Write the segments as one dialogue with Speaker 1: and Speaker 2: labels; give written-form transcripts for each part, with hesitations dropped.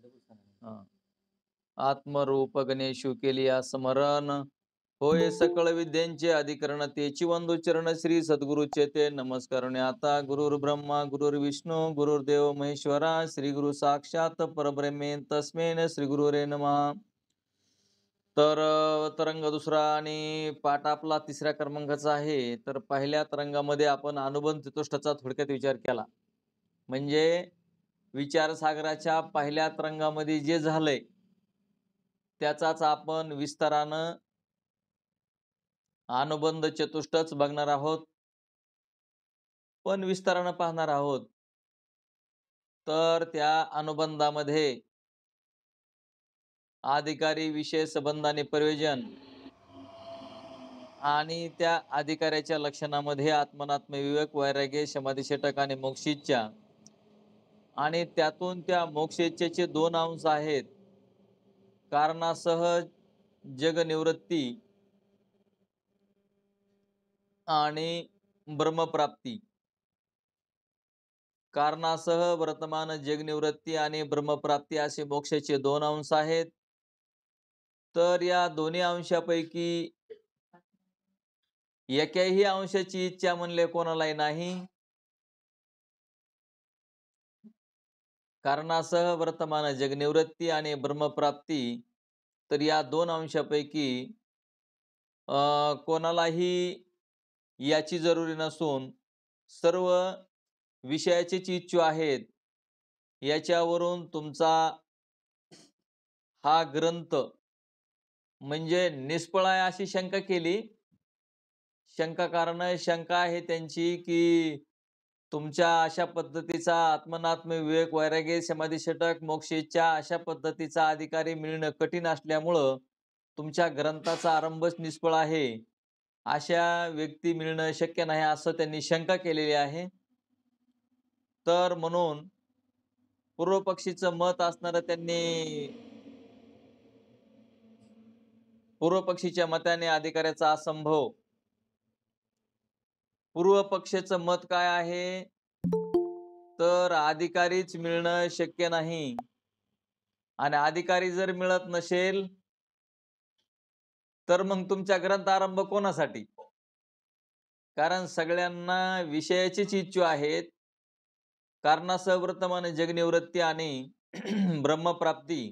Speaker 1: हा. आत्मरूप गणेशु केलिया स्मरण, होय सकळ विद्यांचे अधिकरण तेची वंदू चरण श्री सद्गुरुचे ते नमस्कारणे. आता गुरुर् ब्रह्मा गुरुर्विष्णू गुरुर्देव महेश्वरा श्री गुरु साक्षात परब्रह्मे तस्मेन श्री गुरुरे नमः. तर तरंग दुसरा आणि पाठ आपला तिसऱ्या क्रमांकाचा आहे. तर पहिल्या तरंगामध्ये आपण अनुबंध चतुष्टयाचा थोडक्यात विचार केला. म्हणजे विचारसागराच्या पहिल्या तरंगामध्ये जे झालंय त्याचाच आपण विस्तारानं अनुबंध चतुष्टच बघणार आहोत, पण विस्तारानं पाहणार आहोत. तर त्या अनुबंधामध्ये अधिकारी विशेष संबंध आणि प्रयोजन आणि त्या अधिकाऱ्याच्या लक्षणामध्ये आत्मनात्म विवेक वैराग्य समाधी षटक आणि मोक्षिच्छा आणि त्यातून त्या मोक्षेच्छेचे दोन अंश आहेत, कारणासह जगनिवृत्ती आणि ब्रह्मप्राप्ती. कारणासह वर्तमान जगनिवृत्ती आणि ब्रह्मप्राप्ती असे मोक्षाचे दोन अंश आहेत. तर या दोन्ही अंशापैकी एकाही अंशाची इच्छा म्हणले कोणालाही नाही. कारणासह वर्तमान जगनिवृत्ती आणि ब्रह्मप्राप्ती, तर या दोन अंशापैकी कोणालाही याची जरुरी नसून सर्व विषयाचेच इच्छू आहेत. याच्यावरून तुमचा हा ग्रंथ म्हणजे निष्फळ आहे अशी शंका केली. शंका आहे त्यांची की तुमच्या अशा पद्धतीचा आत्मनात्म विवेक वैराग्य समाधी षटक मोक्षेच्छा अशा पद्धतीचा अधिकारी मिळणं कठीण असल्यामुळं तुमच्या ग्रंथाचा आरंभच निष्फळ आहे, अशा व्यक्ती मिळणं शक्य नाही असं त्यांनी शंका केलेली आहे. तर म्हणून पूर्वपक्षीचं मत असणारं त्यांनी पूर्वपक्षीच्या मताने अधिकाऱ्याचा असंभव. पूर्व पक्षाचं मत काय आहे, तर अधिकारीच मिळणं शक्य नाही. आणि अधिकारी जर मिळत नसेल तर मग तुमचा ग्रंथ आरंभ कोणासाठी? कारण सगळ्यांना विषयाचीच इच्छा आहेत. कारणासह वर्तमान जगनिवृत्ती आणि ब्रह्मप्राप्ती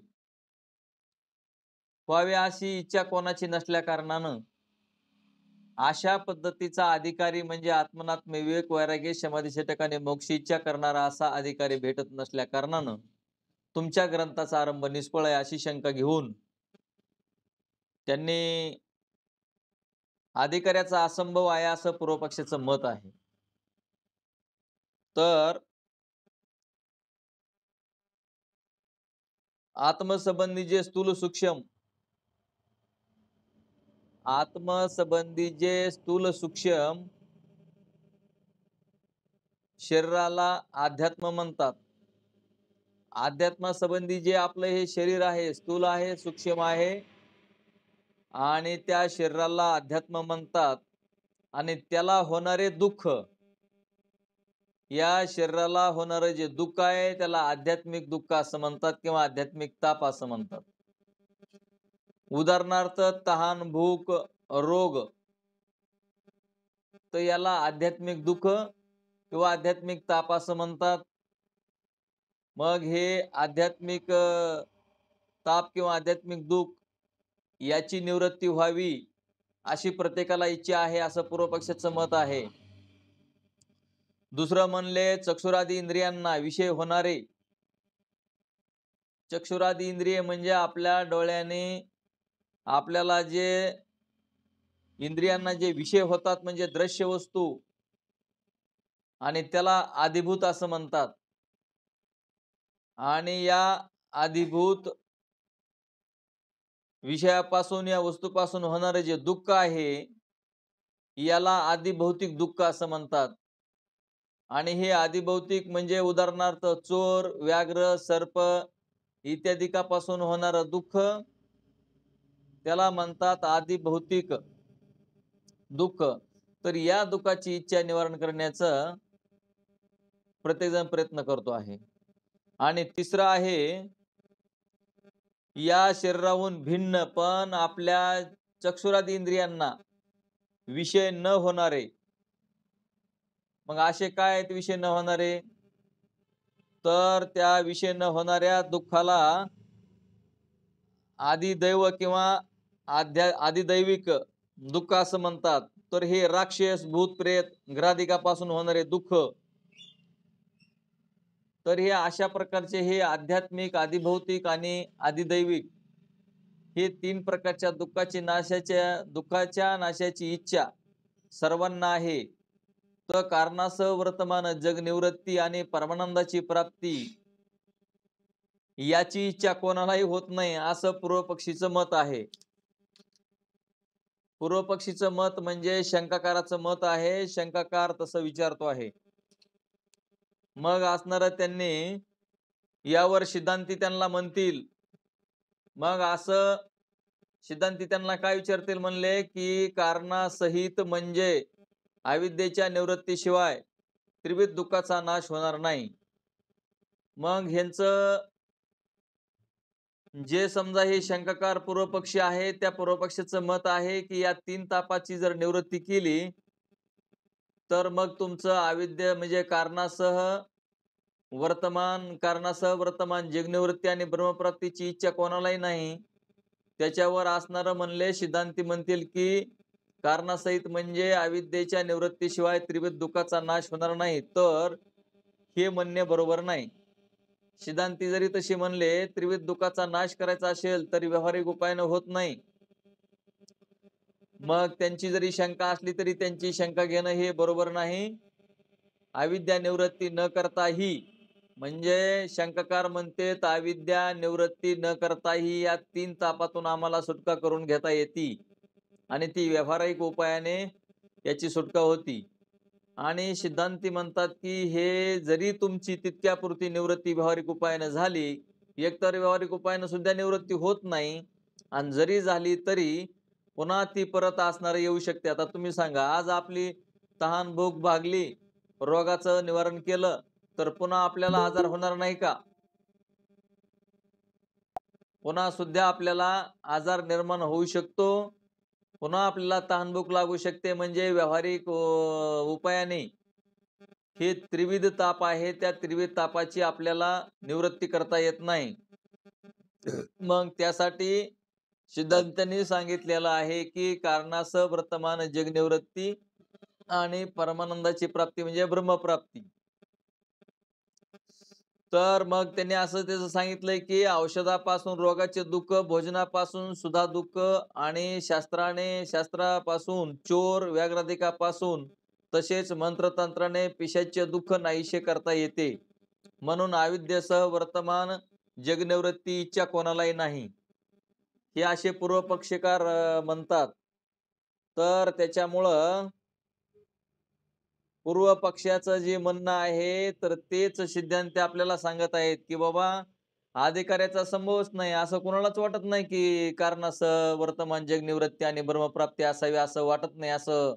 Speaker 1: व्हावी अशी इच्छा कोणाची नसल्या कारणानं अशा पद्धतीचा अधिकारी म्हणजे आत्मनात्म विवेक वैराग्य समाधी षटक आणि मोक्ष इच्छा करणारा असा अधिकारी भेटत नसल्या कारणानं तुमच्या ग्रंथाचा आरंभ निष्फळ आहे अशी शंका घेऊन त्यांनी अधिकाऱ्याचा असंभव आहे असं पूर्वपक्षाचं मत आहे. तर आत्मसंबंधी जे स्थूल सूक्ष्म शरीराला अध्यात्म म्हणतात. अध्यात्मासंबंधी जे आपलं हे शरीर आहे, स्थूल आहे, सूक्ष्म आहे आणि त्या शरीराला अध्यात्म म्हणतात. आणि त्याला होणारे दुःख, या शरीराला होणारे जे दुःख आहे त्याला आध्यात्मिक दुःख असं म्हणतात किंवा आध्यात्मिक ताप असं म्हणतात. उदाहरणार्थ तहान, भूक, रोग, तर याला आध्यात्मिक दुःख किंवा आध्यात्मिक ताप असं म्हणतात. मग हे आध्यात्मिक ताप किंवा आध्यात्मिक दुःख याची निवृत्ती व्हावी अशी प्रत्येकाला इच्छा आहे असं पूर्वपक्षाचं मत आहे. दुसरं म्हणले चक्षुरादी इंद्रियांना विषय होणारे. चक्षुरादी इंद्रिय म्हणजे आपल्या डोळ्याने आपल्याला जे इंद्रियांना जे विषय होतात म्हणजे दृश्य वस्तू, आणि त्याला आदिभूत असं म्हणतात. आणि या आदिभूत विषयापासून या वस्तूपासून होणारे जे दुःख आहे याला आदिभौतिक दुःख असं म्हणतात. आणि हे आदिभौतिक म्हणजे उदाहरणार्थ चोर, व्याघ्र, सर्प इत्यादिकापासून होणारं दुःख त्याला म्हणतात आदिभौतिक दुःख. तर या दुःखाची इच्छा निवारण करण्याचं प्रत्येक जण प्रयत्न करतो आहे. आणि तिसरं आहे या शरीराहून भिन्न पण आपल्या चक्षुरादी इंद्रियांना विषय न होणारे. मग असे काय आहेत विषय न होणारे? तर त्या विषय न होणाऱ्या दुःखाला आदिदैव किंवा आदिदैविक दुःख असं म्हणतात. तर हे राक्षस, भूत, प्रेत, ग्रहादिकापासून होणारे दुःख. तर हे अशा प्रकारचे हे आध्यात्मिक, आदिभौतिक आणि आदिदैविक हे 3 प्रकारच्या दुःखाच्या नाशाची इच्छा सर्वांना आहे. तर कारणासह वर्तमान जग निवृत्ती आणि परमानंदाची प्राप्ती याची इच्छा कोणालाही होत नाही असं पूर्व पक्षीचं मत आहे. पूर्व पक्षीचं मत म्हणजे शंकाकाराचं मत आहे. शंकाकार तसं विचारतो आहे. मग असणार त्यांनी यावर सिद्धांती त्यांना म्हणतील. मग असं सिद्धांती त्यांना काय विचारतील म्हणले, की कारणासहित म्हणजे अविद्येच्या निवृत्तीशिवाय त्रिविध दुःखाचा नाश होणार नाही. मग ह्यांचं जे समजा हे शंकाकार पूर्व पक्षी आहे, त्या पूर्व पक्षाचं मत आहे, की या 3 तापाची जर निवृत्ती केली, तर मग तुमचं अविद्या म्हणजे कारणासह वर्तमान जगनिवृत्ती आणि ब्रह्मप्राप्तीची इच्छा कोणालाही नाही. त्याच्यावर असणारं म्हणले सिद्धांती म्हणतील, की कारणासहित म्हणजे अविद्येच्या निवृत्तीशिवाय त्रिविध दुःखाचा नाश होणार नाही. तर हे म्हणणे बरोबर नाही. सिद्धांती जरी तशी म्हणले त्रिविध दुःखाचा नाश करायचा असेल तरी व्यावहारिक उपायानं होत नाही. मग त्यांची जरी शंका असली तरी त्यांची शंका घेणं हे बरोबर नाही. अविद्या निवृत्ती न करताही म्हणजे शंकाकार म्हणते अविद्या निवृत्ती न करताही या 3 तापातून आम्हाला सुटका करून घेता येते आणि ती व्यावहारिक उपायाने याची सुटका होती. आणि सिद्धांती म्हणतात, की हे जरी तुमची तितक्यापुरती निवृत्ती व्यावहारिक उपायानं झाली, एकतर व्यावहारिक उपायानं सुद्धा निवृत्ती होत नाही आणि जरी झाली तरी पुन्हा ती परत असणार येऊ शकते. आता तुम्ही सांगा, आज आपली तहान भूक भागली, रोगाचं निवारण केलं, तर पुन्हा आपल्याला आजार होणार नाही का? पुन्हा सुद्धा आपल्याला आजार निर्माण होऊ शकतो. पुन्हा आपल्याला तहानभूक लागू शकते. म्हणजे व्यावहारिक उपायाने हे त्रिविध ताप आहे, त्या त्रिविध तापाची आपल्याला निवृत्ती करता येत नाही. मग त्यासाठी सिद्धांतांनी सांगितलेलं आहे, की कारणासह वर्तमान जगनिवृत्ती आणि परमानंदाची प्राप्ती म्हणजे ब्रह्मप्राप्ती. तर मग त्यांनी असं त्याचं सांगितलंय, की औषधापासून रोगाचे दुःख, भोजनापासून सुद्धा दुःख आणि शास्त्रापासून चोर, व्याघ्रादिकापासून तसेच मंत्रतंत्राने पिशाच्य दुःख नाहीसे करता येते. म्हणून अविद्येसह वर्तमान जगनिवृत्ती इच्छा कोणालाही नाही. हे असे पूर्व पक्षकार म्हणतात. तर त्याच्यामुळं पूर्व पक्षाचं जे म्हणणं आहे, तर तेच सिद्धांत आपल्याला सांगत आहेत, की बाबा अधिकाऱ्याचा संभवच नाही. असं कोणालाच वाटत नाही, की कारणासह वर्तमान जगनिवृत्ती आणि ब्रह्मप्राप्ती असावी असं वाटत नाही. असं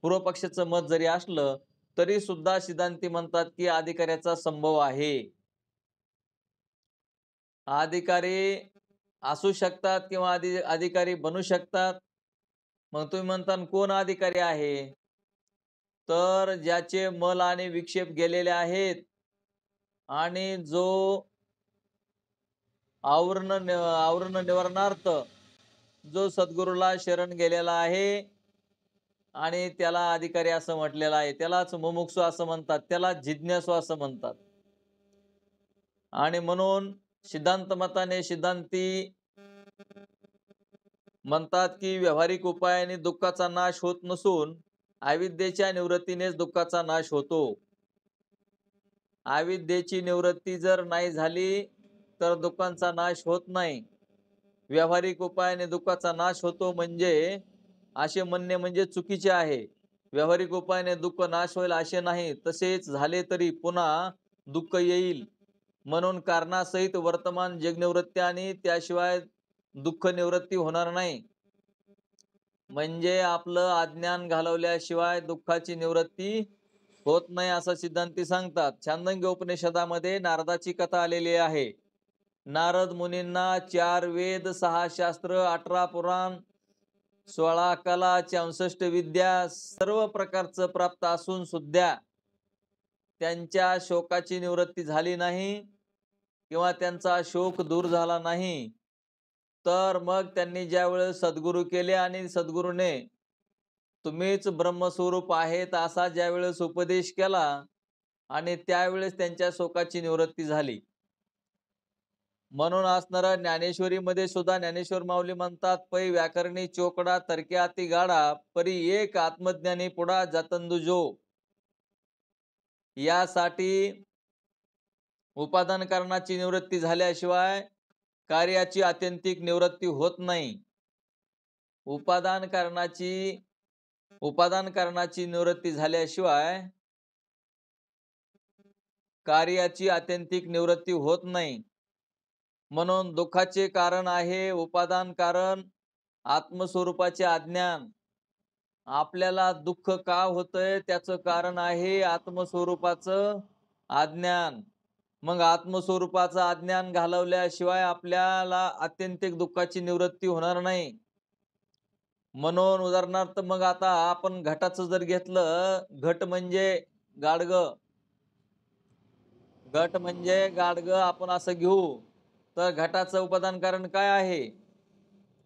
Speaker 1: पूर्व पक्षाचं मत जरी असलं, तरी सुद्धा सिद्धांती म्हणतात, की अधिकाऱ्याचा संभव आहे. अधिकारी असू शकतात किंवा अधिकारी बनू शकतात. मग तुम्ही म्हणता कोण अधिकारी आहे? तर ज्याचे मल आणि विक्षेप गेलेले आहेत आणि जो आवरण निवारणार्थ जो सद्गुरूला शरण गेलेला आहे आणि त्याला अधिकारी असं म्हटलेलं आहे. त्यालाच मुमुक्षु असं म्हणतात. त्याला जिज्ञासू असं म्हणतात. आणि म्हणून सिद्धांत मताने सिद्धांती म्हणतात, की व्यावहारिक उपायाने दुःखाचा नाश होत नसून अविद्येच्या निवृत्तीनेच दुःखाचा नाश होतो. अविद्येची निवृत्ती जर नाही झाली तर दुःखांचा नाश होत नाही. व्यावहारिक उपायाने दुःखाचा नाश होतो म्हणजे असे म्हणणे म्हणजे चुकीचे आहे. व्यावहारिक उपायाने दुःख नाश होईल असे नाही. तसेच झाले तरी पुन्हा दुःख येईल. म्हणून कारणासहित वर्तमान जगनिवृत्ती आणि त्याशिवाय दुःख निवृत्ती होणार नाही. म्हणजे आपलं अज्ञान घालवल्याशिवाय दुःखाची निवृत्ती होत नाही असं सिद्धांती सांगतात. छांदोग्य उपनिषदामध्ये नारदाची कथा आलेली आहे. नारद मुनींना 4 वेद, 6 शास्त्र, 18 पुराण, 16 कला, 64 विद्या सर्व प्रकारचं प्राप्त असून सुद्धा त्यांच्या शोकाची निवृत्ती झाली नाही किंवा त्यांचा शोक दूर झाला नाही, तर मग त्यांनी ज्यावेळेस सद्गुरू केले आणि सद्गुरूने तुम्हीच ब्रह्मस्वरूप आहेत असा ज्यावेळेस उपदेश केला आणि त्यावेळेस त्यांच्या शोकाची निवृत्ती झाली. म्हणून असणारा ज्ञानेश्वरीमध्ये सुद्धा ज्ञानेश्वर माऊली म्हणतात, पै व्याकरणी चोकडा तर्के अति गाडा, परी एक आत्मज्ञानी पुढा जातंदू जो. यासाठी उपादान कारणाची निवृत्ती झाल्याशिवाय कार्याची आत्यंतिक निवृत्ती होत नाही. उपादान कारणाची निवृत्ती झाल्याशिवाय कार्याची आत्यंतिक निवृत्ती होत नाही. म्हणून दुःखाचे कारण आहे उपादान कारण आत्मस्वरूपाचे अज्ञान. आपल्याला दुःख का होतंय त्याचं कारण आहे आत्मस्वरूपाचं अज्ञान. मग आत्मस्वरूपाचं अज्ञान घालवल्याशिवाय आपल्याला आत्यंतिक दुःखाची निवृत्ती होणार नाही. म्हणून उदाहरणार्थ मग आता आपण घटाचं जर घेतलं, घट म्हणजे गाडगं, घट म्हणजे गाडगं आपण असं घेऊ, तर घटाचं उपादान कारण काय आहे?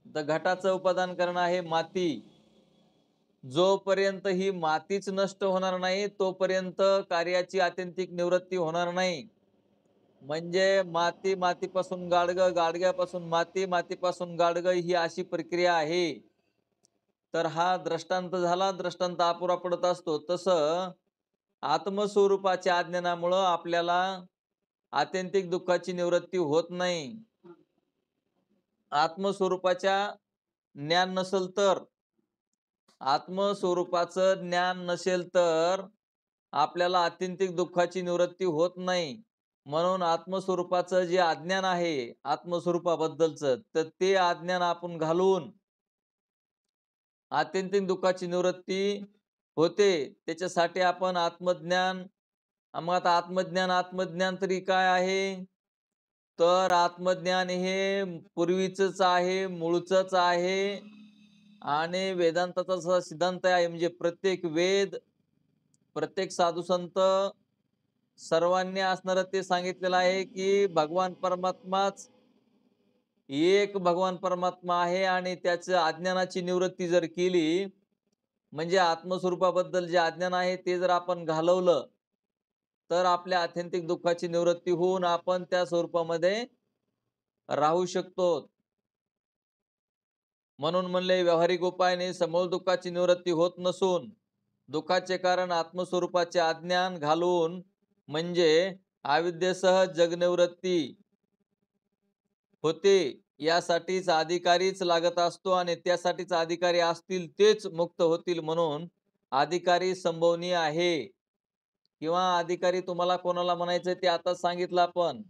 Speaker 1: तर घटाचं उपादान कारण आहे माती. जोपर्यंत ही मातीच नष्ट होणार नाही तोपर्यंत कार्याची आत्यंतिक निवृत्ती होणार नाही. म्हणजे मातीपासून गाडगं, गाडग्यापासून माती, मातीपासून गाडगं ही अशी प्रक्रिया आहे. तर हा दृष्टांत झाला, दृष्टांत अपुरा पडत असतो. तसं आत्मस्वरूपाच्या अज्ञानामुळं आपल्याला आत्यंतिक दुःखाची निवृत्ती होत नाही. आत्मस्वरूपाच्या ज्ञान नसेल तर, आत्मस्वरूपाचं ज्ञान नसेल तर आपल्याला आत्यंतिक दुःखाची निवृत्ती होत नाही. म्हणून आत्मस्वरूपाचं जे अज्ञान आहे आत्मस्वरूपाबद्दलचं, तर ते अज्ञान आपण घालून आत्यंतिक दुःखाची निवृत्ती होते. त्याच्यासाठी आपण आत्मज्ञान. मग आता आत्मज्ञान तरी काय आहे? तर आत्मज्ञान हे पूर्वीचंच आहे, मूळचंच आहे आणि वेदांताचा सिद्धांत आहे. म्हणजे प्रत्येक वेद, प्रत्येक साधू संत सर्वांनी असणारं ते सांगितलेलं आहे की भगवान परमात्माच एक भगवान परमात्मा आहे आणि त्याच्या अज्ञानाची निवृत्ती जर केली, म्हणजे आत्मस्वरूपाबद्दल जे अज्ञान आहे ते जर आपण घालवलं, तर आपल्या आत्यंतिक दुःखाची निवृत्ती होऊन आपण त्या स्वरूपामध्ये राहू शकतो. म्हणून म्हणले व्यावहारिक उपायाने समूळ दुःखाची निवृत्ती होत नसून दुःखाचे कारण आत्मस्वरूपाचे अज्ञान घालून म्हणजे अविद्येसह जगनिवृत्ती होते. यासाठीच अधिकारीच लागत असतो आणि त्यासाठीच अधिकारी असतील तेच मुक्त होतील. म्हणून अधिकारी संभवनीय आहे. किंवा अधिकारी तुम्हाला कोणाला म्हणायचं ते आताच सांगितलं आपण.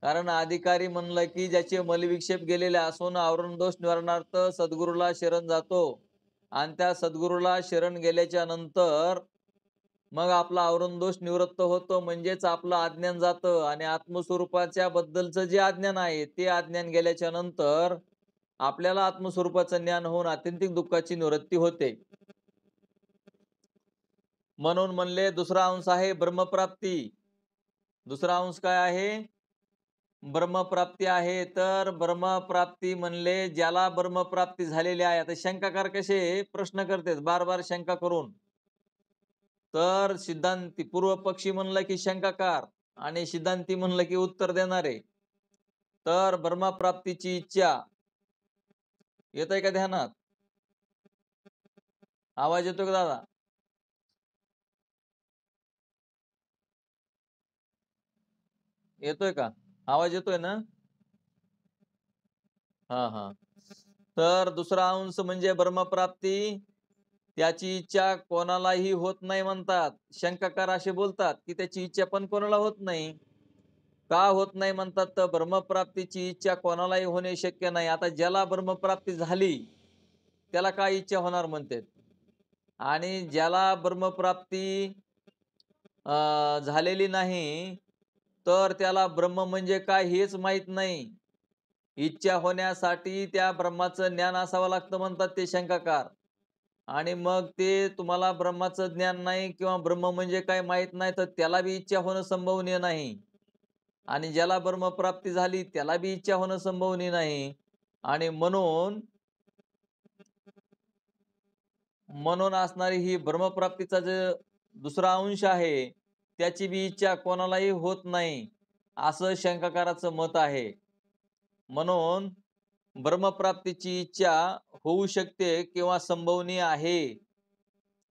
Speaker 1: कारण अधिकारी म्हणलं की ज्याचे मलविक्षेप गेलेले असून आवरण दोष निवारणार्थ सद्गुरूला शरण जातो आणि त्या सद्गुरूला शरण गेल्याच्या नंतर मग आपला आवरण दोष निवृत्त होतो. म्हणजेच आपलं अज्ञान जातं आणि आत्मस्वरूपाच्या बद्दलचं जे अज्ञान आहे ते अज्ञान गेल्याच्या नंतर आपल्याला आत्मस्वरूपाचं ज्ञान होऊन आत्यंतिक दुःखाची निवृत्ती होते. म्हणून म्हणले दुसरा अंश आहे ब्रह्मप्राप्ती. दुसरा अंश काय आहे? ब्रह्मप्राप्ती आहे. तर ब्रह्मप्राप्ती म्हणले ज्याला ब्रह्मप्राप्ती झालेली आहे. आता शंकाकार कसे प्रश्न करतात बार बार शंका करून, तर सिद्धांती पूर्व पक्षी म्हणलं की शंकाकार आणि सिद्धांती म्हणलं की उत्तर देणारे. तर ब्रह्मप्राप्तीची इच्छा येतंय का ध्यानात? आवाज येतो का दादा? येतोय का? आवाज येतोय ना? हा. तर दुसरा अंश म्हणजे ब्रह्मप्राप्ती, त्याची इच्छा कोणालाही होत नाही म्हणतात. शंकाकार असे बोलतात की त्याची इच्छा पण कोणाला होत नाही. का होत नाही म्हणतात? तर ब्रह्मप्राप्तीची इच्छा कोणालाही होणे शक्य नाही. आता ज्याला ब्रह्मप्राप्ती झाली त्याला काय इच्छा होणार म्हणतात? आणि ज्याला ब्रह्मप्राप्ती झालेली नाही तर त्याला ब्रह्म म्हणजे काय हेच माहित नाही. इच्छा होण्यासाठी त्या ब्रह्माचं ज्ञान असावं लागतं म्हणतात ते शंकाकार. आणि मग ते तुम्हाला ब्रह्माचं ज्ञान नाही किंवा ब्रह्म म्हणजे काय माहित नाही, तर त्याला बी इच्छा होणं संभवनीय नाही. आणि ज्याला ब्रह्मप्राप्ती झाली त्याला बी इच्छा होणं संभवनीय नाही. आणि म्हणून म्हणून असणारी ही ब्रह्मप्राप्तीचा जो दुसरा अंश आहे, त्याची बी इच्छा कोणालाही होत नाही, असं शंकाकाराचं मत आहे. म्हणून ब्रह्मप्राप्तीची इच्छा होऊ शकते किंवा संभवनीय आहे.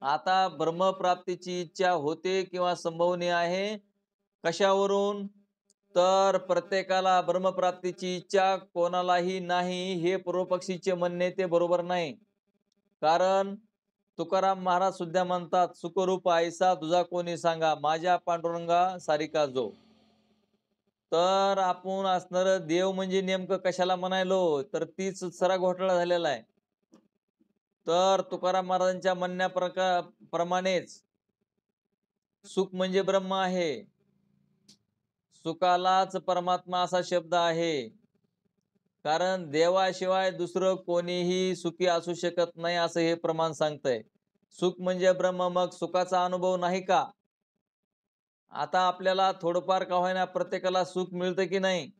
Speaker 1: आता ब्रह्मप्राप्तीची इच्छा होते किंवा संभवनीय आहे, कशावरून? तर प्रत्येकाला ब्रह्मप्राप्तीची इच्छा कोणालाही नाही, हे पूर्वपक्षीचे म्हणणे ते बरोबर नाही. कारण तुकाराम महाराज सुद्धा म्हणतात, सुखरूप ऐसा तुझा कोणी सांगा, माझ्या पांडुरंगा सारिका जो. तर आपण असणार देव म्हणजे नेमकं कशाला म्हणायलो, तर तीच सरा घोटाळा झालेला आहे. तर तुकाराम महाराजांच्या प्रमाणेच सुख म्हणजे ब्रह्म आहे. सुखालाच परमात्मा असा शब्द आहे. कारण देवाशिवाय दुसरं कोणीही सुखी असू शकत नाही, असं हे प्रमाण सांगतंय. सुख म्हणजे ब्रह्म, मग सुखाचा अनुभव नाही का? आता आपल्याला थोडंफार का होईना प्रत्येकाला सुख मिळतं की नाही?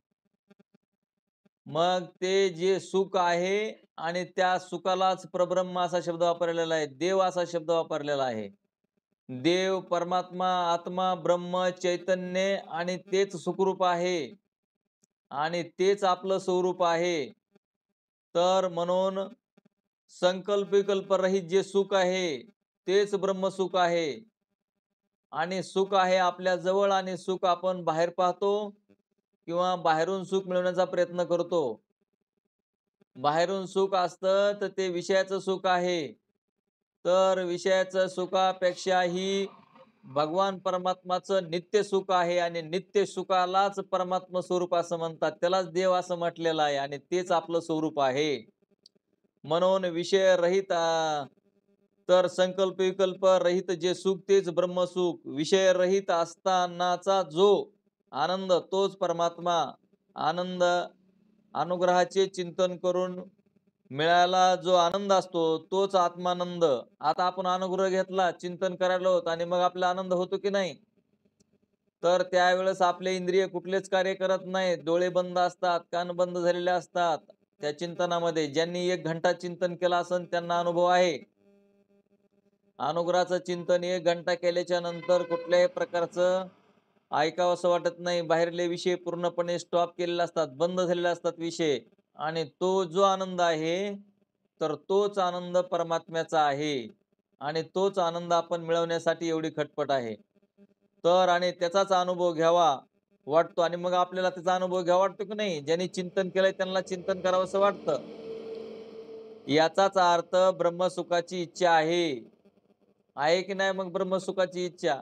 Speaker 1: मग ते जे सुख आहे आणि त्या सुखालाच परब्रह्म असा शब्द वापरलेला आहे, देव असा शब्द वापरलेला आहे. देव, परमात्मा, आत्मा, ब्रह्म, चैतन्य आणि तेच सुखरूप आहे आणि तेच आपलं स्वरूप आहे. तर म्हणून संकल्प विकल्प रहित जे सुख आहे तेच ब्रह्मसुख आहे. आणि सुख आहे आपल्या जवळ आणि सुख आपण बाहेर पाहतो किंवा बाहेरून सुख मिळवण्याचा प्रयत्न करतो. बाहेरून सुख असतं तर ते विषयाचं सुख आहे. तर विषयाचं सुखापेक्षाही भगवान परमात्माचं नित्य सुख आहे आणि नित्य सुखालाच परमात्मा स्वरूप असं म्हणतात. त्यालाच देव असं म्हटलेलं आहे आणि तेच आपलं स्वरूप आहे. म्हणून विषय रहित तर संकल्प विकल्प रहित जे सुख तेच ब्रह्मसुख. विषय रहित असतानाचा जो आनंद तोच परमात्मा. आनंद अनुग्रहाचे चिंतन करून मिळाला जो आनंद असतो तोच आत्मानंद. आता आपण अनुग्रह घेतला, चिंतन करायला होत आणि मग आपला आनंद होतो की नाही? तर त्यावेळेस आपले इंद्रिय कुठलेच कार्य करत नाहीत. डोळे बंद असतात, कान बंद झालेले असतात. त्या चिंतनामध्ये ज्यांनी 1 घंटा चिंतन केलं असेल त्यांना अनुभव आहे. अनुग्रहाचं चिंतन 1 घंटा केल्याच्या नंतर कुठल्याही प्रकारचं ऐकावंसं वाटत नाही. बाहेरले विषय पूर्णपणे स्टॉप केलेले असतात, बंद झालेले असतात विषय. आणि तो जो आनंद आहे तर तोच आनंद परमात्म्याचा आहे आणि तोच आनंद आपण मिळवण्यासाठी एवढी खटपट आहे. तर आणि त्याचाच अनुभव घ्यावा वाटतो आणि मग आपल्याला त्याचा अनुभव घ्यावा वाटतो की नाही? ज्यांनी चिंतन केलंय त्यांना चिंतन करावंसं वाटतं. याचाच अर्थ ब्रह्मसुखाची इच्छा आहे की नाही? मग ब्रह्मसुखाची इच्छा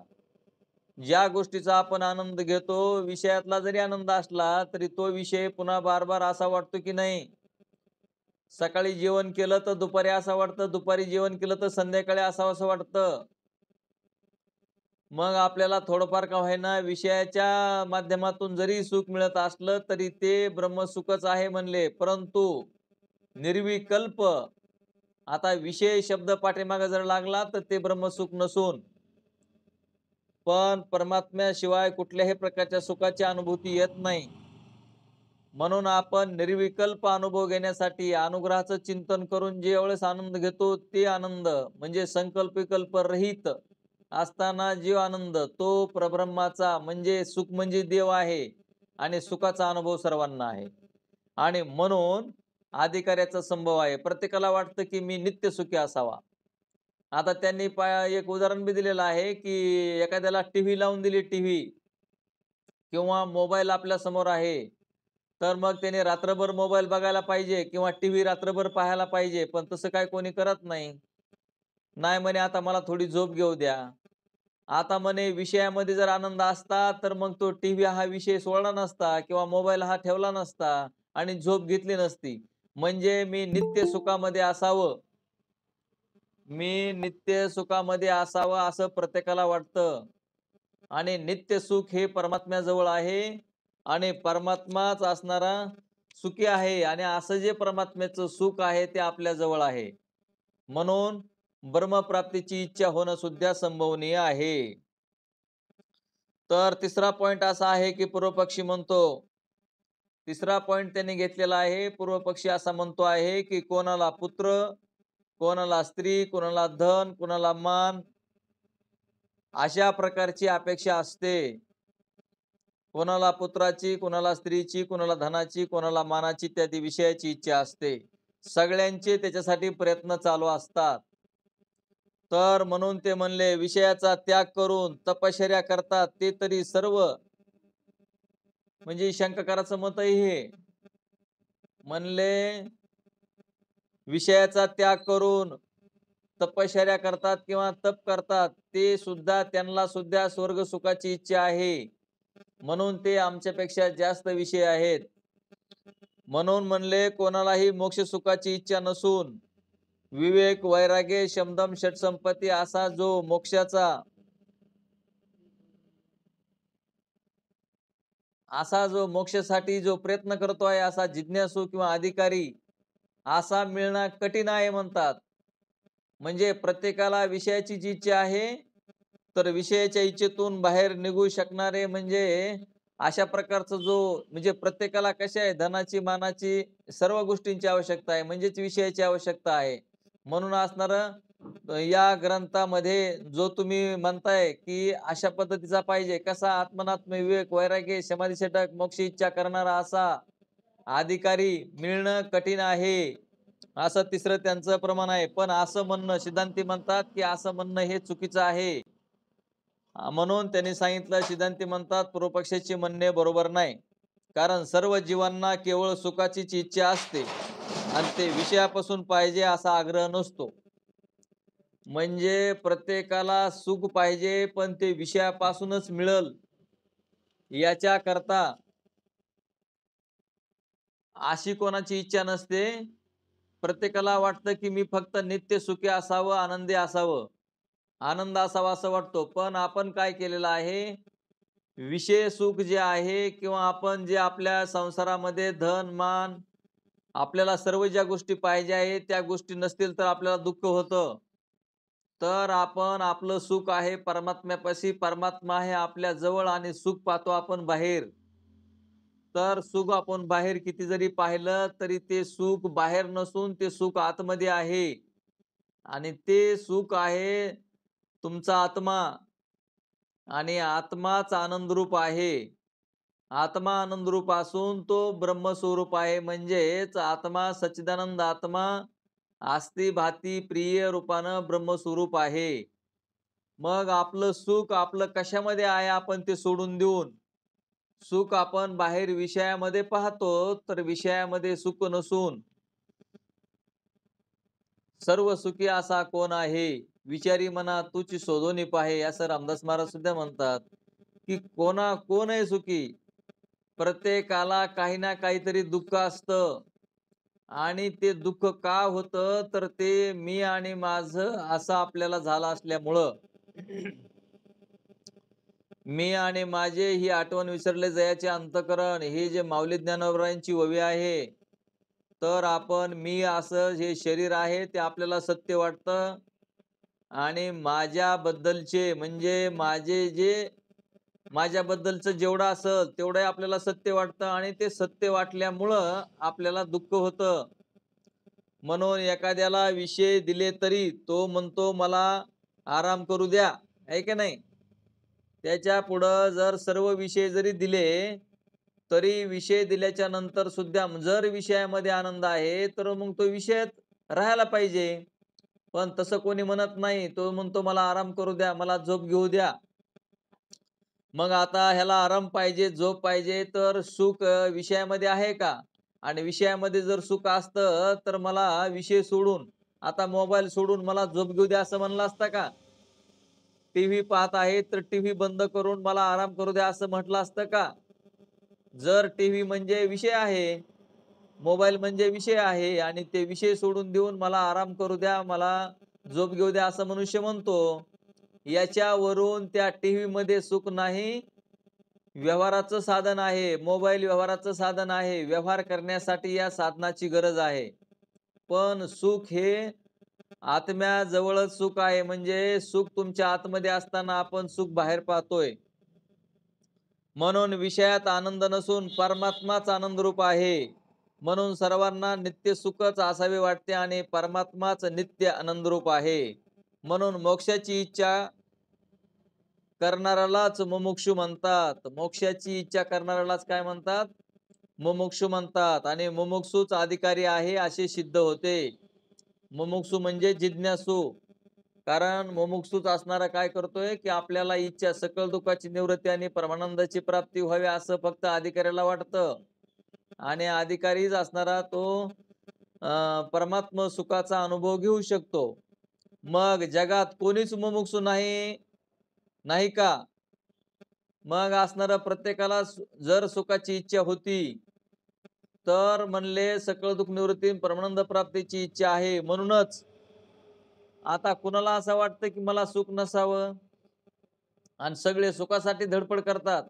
Speaker 1: ज्या गोष्टीचा आपण आनंद घेतो, विषयातला जरी आनंद असला तरी तो विषय पुन्हा बार बार असा वाटतो की नाही? सकाळी जेवण केलं तर दुपारी असं वाटतं, दुपारी जेवण केलं तर संध्याकाळी असावंसं वाटतं. मग आपल्याला थोडंफार का होईना विषयाच्या माध्यमातून जरी सुख मिळत असलं तरी ते ब्रह्मसुखच आहे म्हणले. परंतु निर्विकल्प आता विषय शब्द पाठीमागे जर लागला तर ते ब्रह्मसुख नसून पण परमात्म्याशिवाय कुठल्याही प्रकारच्या सुखाची अनुभूती येत नाही. म्हणून आपण निर्विकल्प अनुभव घेण्यासाठी अनुग्रहाचं चिंतन करून जे वेळेस आनंद घेतो ते आनंद म्हणजे संकल्प विकल्प रहित असताना जो आनंद तो परब्रह्माचा म्हणजे सुख म्हणजे देव आहे आणि सुखाचा अनुभव सर्वांना आहे. आणि म्हणून अधिकाऱ्याचा संभव आहे. प्रत्येकाला वाटतं की मी नित्य सुखी असावा. आता त्यांनी एक उदाहरण बी दिलेलं आहे की एखाद्याला टीव्ही लावून दिली टीव्ही किंवा मोबाईल आपल्या समोर आहे. तर मग त्याने रात्रभर मोबाईल बघायला पाहिजे किंवा टीव्ही रात्रभर पाहायला पाहिजे. पण तसं काय कोणी करत नाही. नाही म्हणे आता मला थोडी झोप घेऊ द्या. आता म्हणे विषयामध्ये जर आनंद असता तर मग तो टीव्ही हा विषय सोडला नसता किंवा मोबाईल हा ठेवला नसता आणि झोप घेतली नसती. म्हणजे मी नित्य सुखामध्ये असावं. मी नित्य सुखामध्ये असावं असं प्रत्येकाला वाटतं. आणि नित्य सुख हे परमात्म्याजवळ आहे आणि परमात्माच असणारा सुखी आहे आणि असं जे परमात्म्याचं सुख आहे ते आपल्या जवळ आहे. म्हणून ब्रह्मप्राप्तीची इच्छा होणं सुद्धा संभवनीय आहे. तर तिसरा पॉइंट असा आहे की पूर्वपक्षी म्हणतो, तिसरा पॉइंट त्यांनी घेतलेला आहे. पूर्वपक्षी असा म्हणतो आहे की कोणाला पुत्र, कोणाला स्त्री, कोणाला धन, कोणाला मान अशा प्रकारची अपेक्षा असते. कोणाला पुत्राची, कोणाला स्त्रीची, कोणाला धनाची, कोणाला मानाची इत्यादी विषयाची इच्छा असते. सगळ्यांचे त्याच्यासाठी प्रयत्न चालू असतात. तर म्हणून ते म्हणले विषयाचा त्याग करून तपश्चर्या करतात ते तरी सर्व. म्हणजे शंकराचं मत हे म्हणले विषयाचा त्याग करून तपश्चर्या करतात किंवा तप करतात ते सुद्धा त्यांना सुद्धा स्वर्ग सुखाची इच्छा आहे. म्हणून ते आमच्यापेक्षा जास्त विषय आहेत. म्हणून म्हणले कोणालाही मोक्ष सुखाची इच्छा नसून विवेक, वैराग्य, शमदम, षटसंपत्ती असा जो मोक्षासाठी जो प्रयत्न करतोय असा जिज्ञासू किंवा अधिकारी असा मिळणं कठीण आहे म्हणतात. म्हणजे प्रत्येकाला विषयाची जी इच्छा आहे तर विषयाच्या इच्छेतून बाहेर निघू शकणारे म्हणजे अशा प्रकारचा जो म्हणजे प्रत्येकाला कशा आहे धनाची, मानाची सर्व गोष्टींची आवश्यकता आहे म्हणजेच विषयाची आवश्यकता आहे. म्हणून असणार या ग्रंथामध्ये जो तुम्ही म्हणताय की अशा पद्धतीचा पाहिजे कसा आत्मनात्म विवेक वैराग्य समाधी षटक मोक्ष इच्छा करणारा असा अधिकारी मिळणं कठीण आहे असं तिसरं त्यांचं प्रमाण आहे. पण असं म्हणणं सिद्धांती म्हणतात की असं म्हणणं हे चुकीचं आहे. म्हणून त्यांनी सांगितलं सिद्धांती म्हणतात पूर्वपक्षाचे म्हणणे बरोबर नाही. कारण सर्व जीवांना केवळ सुखाचीच इच्छा असते आणि ते विषयापासून पाहिजे असा आग्रह नसतो. म्हणजे प्रत्येकाला सुख पाहिजे पण ते विषयापासूनच मिळल याच्या करता अशी कोणाची इच्छा नसते. प्रत्येकाला वाटतं की मी फक्त नित्य सुखी असावं, आनंदी असावं, आनंद असावा असं वाटतो. पण आपण काय केलेलं आहे विषय सुख जे आहे किंवा आपण जे आपल्या संसारामध्ये धन मान आपल्याला सर्व ज्या गोष्टी पाहिजे आहे त्या गोष्टी नसतील तर आपल्याला दुःख होतं. तर आपण आपलं सुख आहे परमात्म्यापाशी, परमात्मा आहे आपल्या जवळ आणि सुख पाहतो आपण बाहेर. तर सुख आपण बाहेर किती जरी पाहिलं तरी ते सुख बाहेर नसून ते सुख आतमध्ये आहे आणि ते सुख आहे तुमचा आत्मा आणि आत्माच आनंदरूप आहे. आत्मा आनंदरूप असून तो ब्रह्मस्वरूप आहे. म्हणजेच आत्मा सच्चिदानंद आत्मा आस्ती भाती प्रिय रूपानं ब्रह्मस्वरूप आहे. मग आपलं सुख आपलं कशामध्ये आहे आपण ते सोडून देऊन सुख आपण बाहेर विषयामध्ये पाहतो तर विषयामध्ये सुख नसून सर्व सुखी असा कोण आहे विचारी मना तुची शोधून पाहे असं रामदास महाराज सुद्धा म्हणतात की कोण आहे सुखी. प्रत्येकाला काही ना काहीतरी दुःख असतं आणि ते दुःख का होतं तर ते मी आणि माझं असं आपल्याला झालं असल्यामुळं मी आणि माझे ही आठवण विसरले जयाचे अंतकरण हे जे माऊली ज्ञानोबरायांची ओवी आहे. तर आपण मी असं जे शरीर आहे ते आपल्याला सत्य वाटतं आणि माझ्याबद्दलचे म्हणजे माझ्याबद्दलचं जेवढं असेल तेवढं आपल्याला सत्य वाटतं आणि ते सत्य वाटल्यामुळं आपल्याला दुःख होतं. म्हणून एखाद्याला विषय दिले तरी तो म्हणतो मला आराम करू द्या, आहे की नाही. त्याच्या पुढं जर सर्व विषय जरी दिले तरी विषय दिल्याच्या नंतर सुद्धा जर विषयामध्ये आनंद आहे तर मग तो विषयात राहायला पाहिजे. पण तसं कोणी म्हणत नाही. तो म्हणतो मला आराम करू द्या, मला झोप घेऊ द्या. मग आता ह्याला आराम पाहिजे, झोप पाहिजे तर सुख विषयामध्ये आहे का? आणि विषयामध्ये जर सुख असतं तर मला विषय सोडून आता मोबाईल सोडून मला झोप घेऊ द्या असं म्हणलं असतं का? टीव्ही पाहत आहे तर टीव्ही बंद करून मला आराम करू द्या असं म्हटलं असतं का? जर टीव्ही म्हणजे विषय आहे, मोबाईल म्हणजे विषय आहे आणि ते विषय सोडून देऊन मला आराम करू द्या, मला झोप घेऊ द्या असं मनुष्य म्हणतो. याच्यावरून त्या टीव्ही मध्ये सुख नाही, व्यवहाराचं साधन आहे, मोबाईल व्यवहाराचं साधन आहे, व्यवहार करण्यासाठी या साधनाची गरज आहे. पण सुख हे आत्म्याजवळच सुख आहे. म्हणजे सुख तुमच्या आतमध्ये असताना आपण सुख बाहेर पाहतोय. म्हणून विषयात आनंद नसून परमात्माच आनंदरूप आहे. म्हणून सर्वांना नित्य सुखच असावे वाटते आणि परमात्माच नित्य आनंदरूप आहे. म्हणून मोक्षाची इच्छा करणाऱ्यालाच मुमुक्षू म्हणतात. मोक्षाची इच्छा करणाऱ्यालाच काय म्हणतात? मुमुक्षू म्हणतात. आणि मुमुक्षूच अधिकारी आहे असे सिद्ध होते. मुमुक्षू म्हणजे जिज्ञासू. कारण मुमुक्षूच असणारा काय करतोय की आपल्याला इच्छा सकल दुःखाची निवृत्ती आणि परमानंदाची प्राप्ती व्हावी असं फक्त अधिकाऱ्याला वाटतं. आणि अधिकारीच असणारा तो परमात्म सुखाचा अनुभव घेऊ शकतो. मग जगात कोणीच मुमुक्षू नाही, नाही का? मग असणारा प्रत्येकाला जर सुखाची इच्छा होती तर म्हणले सकळ दुःख निवृत्ती परमानंद प्राप्तीची इच्छा आहे. म्हणूनच आता कुणाला असं वाटतं की मला सुख नसावं आणि सगळे सुखासाठी धडपड करतात.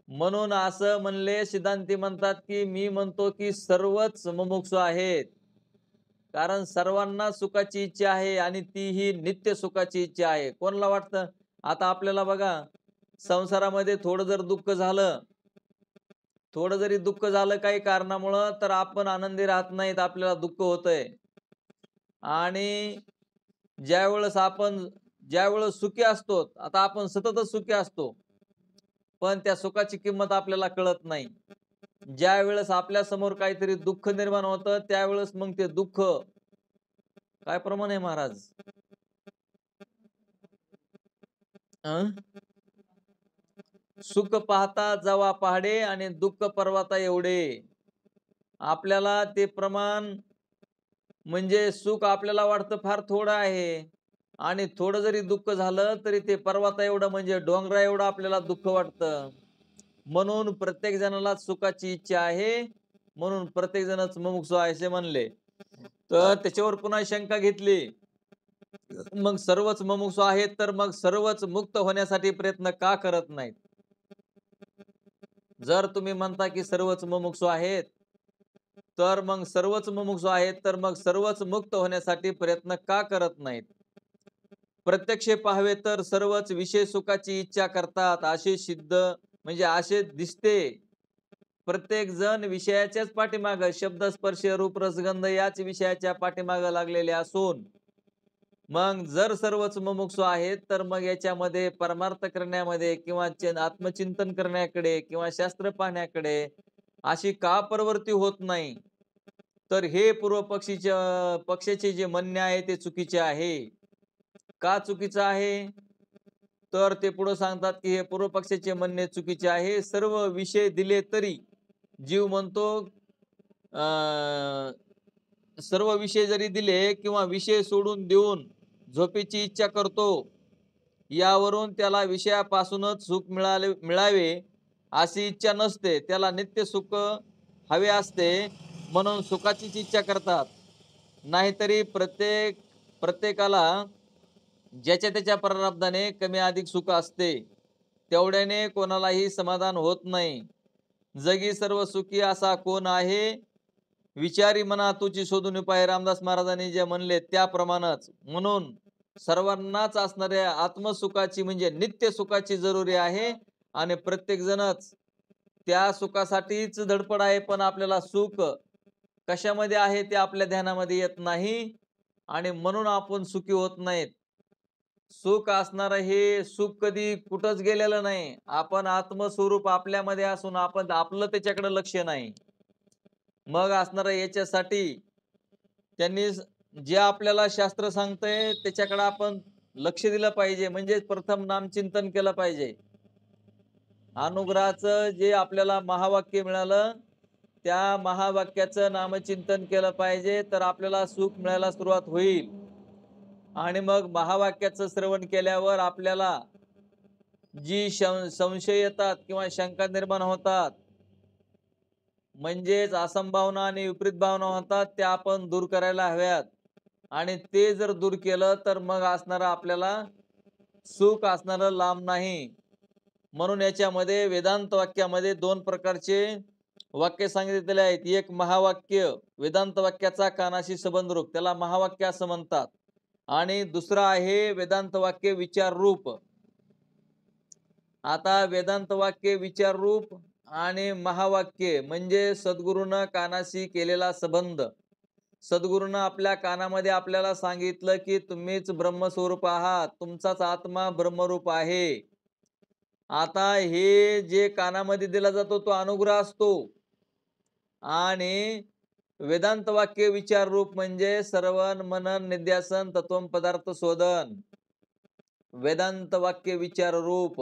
Speaker 1: म्हणून असं म्हणले सिद्धांती म्हणतात की मी म्हणतो की सर्वच मुमुक्षु आहेत. कारण सर्वांना सुखाची इच्छा आहे आणि ती ही नित्य सुखाची इच्छा आहे. कोणाला वाटतं? आता आपल्याला बघा, संसारामध्ये थोडं जर दुःख झालं, थोडं जरी दुःख झालं काही कारणामुळं, तर आपण आनंदी राहत नाहीत, आपल्याला दुःख होतंय. आणि ज्यावेळेस सुखी असतो, आता आपण सततच सुखी असतो, पण त्या सुखाची किंमत आपल्याला कळत नाही. ज्यावेळेस आपल्या समोर काहीतरी दुःख निर्माण होतं, त्यावेळेस मग ते दुःख काय प्रमाण आहे महाराज? सुख पाहता जवा पहाडे आणि दुःख पर्वता एवढे. आपल्याला ते प्रमाण म्हणजे सुख आपल्याला वाटतं फार थोडं आहे आणि थोडं जरी दुःख झालं तरी ते पर्वता एवढं म्हणजे डोंगरा एवढं आपल्याला दुःख वाटतं. म्हणून प्रत्येक जणाला सुखाची इच्छा आहे, म्हणून प्रत्येक जणच मुमुक्षु आहे असे म्हणले. तर त्याच्यावर पुन्हा शंका घेतली, मग सर्वच मुमुक्षु आहेत तर मग सर्वच मुक्त होण्यासाठी प्रयत्न का करत नाहीत? जर तुम्ही म्हणता की सर्वच मुमुक्षु आहेत, तर मग सर्वच मुमुक्षु आहेत तर मग सर्वच मुक्त होण्यासाठी प्रयत्न का करत नाहीत? प्रत्यक्ष पाहावे तर सर्वच विषय सुखाची इच्छा करतात असे सिद्ध म्हणजे असे दिसते. प्रत्येक जण विषयाच्याच पाठीमाग शब्द स्पर्श रूप रसगंध याच विषयाच्या पाठीमाग लागलेले असून मग जर सर्वच मुमुक्षु आहेत तर मग याच्यामध्ये परमार्थ करण्यामध्ये किंवा आत्मचिंतन करण्याकडे किंवा शास्त्र पाहण्याकडे अशी का प्रवृत्ती होत नाही? तर हे पूर्व पक्षाचे जे म्हणणे आहे ते चुकीचे आहे. का चुकीचं आहे? तर ते पुढे सांगतात की हे पूर्व पक्षाचे म्हणणे चुकीचे आहे. सर्व विषय दिले तरी जीव म्हणतो सर्व विषय जरी दिले किंवा विषय सोडून देऊन झोपेची इच्छा करतो. यावरून त्याला विषयापासूनच सुख मिळावे अशी इच्छा नसते. त्याला नित्य सुख हवे असते म्हणून सुखाचीच इच्छा करतात. नाहीतरी प्रत्येकाला ज्याच्या त्याच्या प्रारब्धाने कमी अधिक सुख असते. तेवढ्याने कोणालाही समाधान होत नाही. जगी सर्व सुखी असा कोण आहे? विचारी मना तुझी शोधून उपाय. रामदास महाराजांनी जे म्हणले त्याप्रमाणेच. म्हणून सर्वांनाच असणाऱ्या आत्मसुखाची म्हणजे नित्य सुखाची जरुरी आहे आणि प्रत्येक जणच त्या सुखासाठीच धडपड आहे. पण आपल्याला सुख कशामध्ये आहे ते आपल्या ध्यानामध्ये येत नाही आणि म्हणून आपण सुखी होत नाहीत. सुख असणारं हे सुख कधी कुठंच गेलेलं नाही. आपण आत्मस्वरूप आपल्यामध्ये असून आपण आपलं त्याच्याकडे लक्ष नाही. मग असणारं याच्यासाठी त्यांनी जे आपल्याला शास्त्र सांगतंय त्याच्याकडे आपण लक्ष दिलं पाहिजे. म्हणजे प्रथम नामचिंतन केलं पाहिजे. अनुग्रहाचं जे आपल्याला महावाक्य मिळालं त्या महावाक्याचं नामचिंतन केलं पाहिजे तर आपल्याला सुख मिळायला सुरुवात होईल. आणि मग महावाक्याचं श्रवण केल्यावर आपल्याला जी संशय येतात किंवा शंका निर्माण होतात म्हणजेच असंभावना आणि विपरीत भावना होतात त्या आपण दूर करायला हव्यात. आणि ते जर दूर केलं तर मग असणारा आपल्याला सुख असणारं लांब नाही. म्हणून याच्यामध्ये वेदांत वाक्यामध्ये दोन प्रकारचे वाक्य सांगितलेले आहेत. एक महावाक्य, वेदांत वाक्याचा कानाशी संबंध रूप, त्याला महावाक्य असं म्हणतात. आणि दुसरं आहे वेदांत वाक्य विचार रूप. आता वेदांत वाक्य विचार रूप आणि महावाक्य म्हणजे सद्गुरूनं कानाशी केलेला संबंध. सद्गुरूनं आपल्या कानामध्ये आपल्याला सांगितलं की तुम्हीच ब्रह्मस्वरूप आहात, तुमचाच आत्मा ब्रह्मरूप आहे. आता हे जे कानामध्ये दिला जातो तो अनुग्रह असतो. आणि वेदांत वाक्य विचार रूप म्हणजे श्रवण मनन निध्यासन तत्व पदार्थ शोधन. वेदांत वाक्य विचार रूप.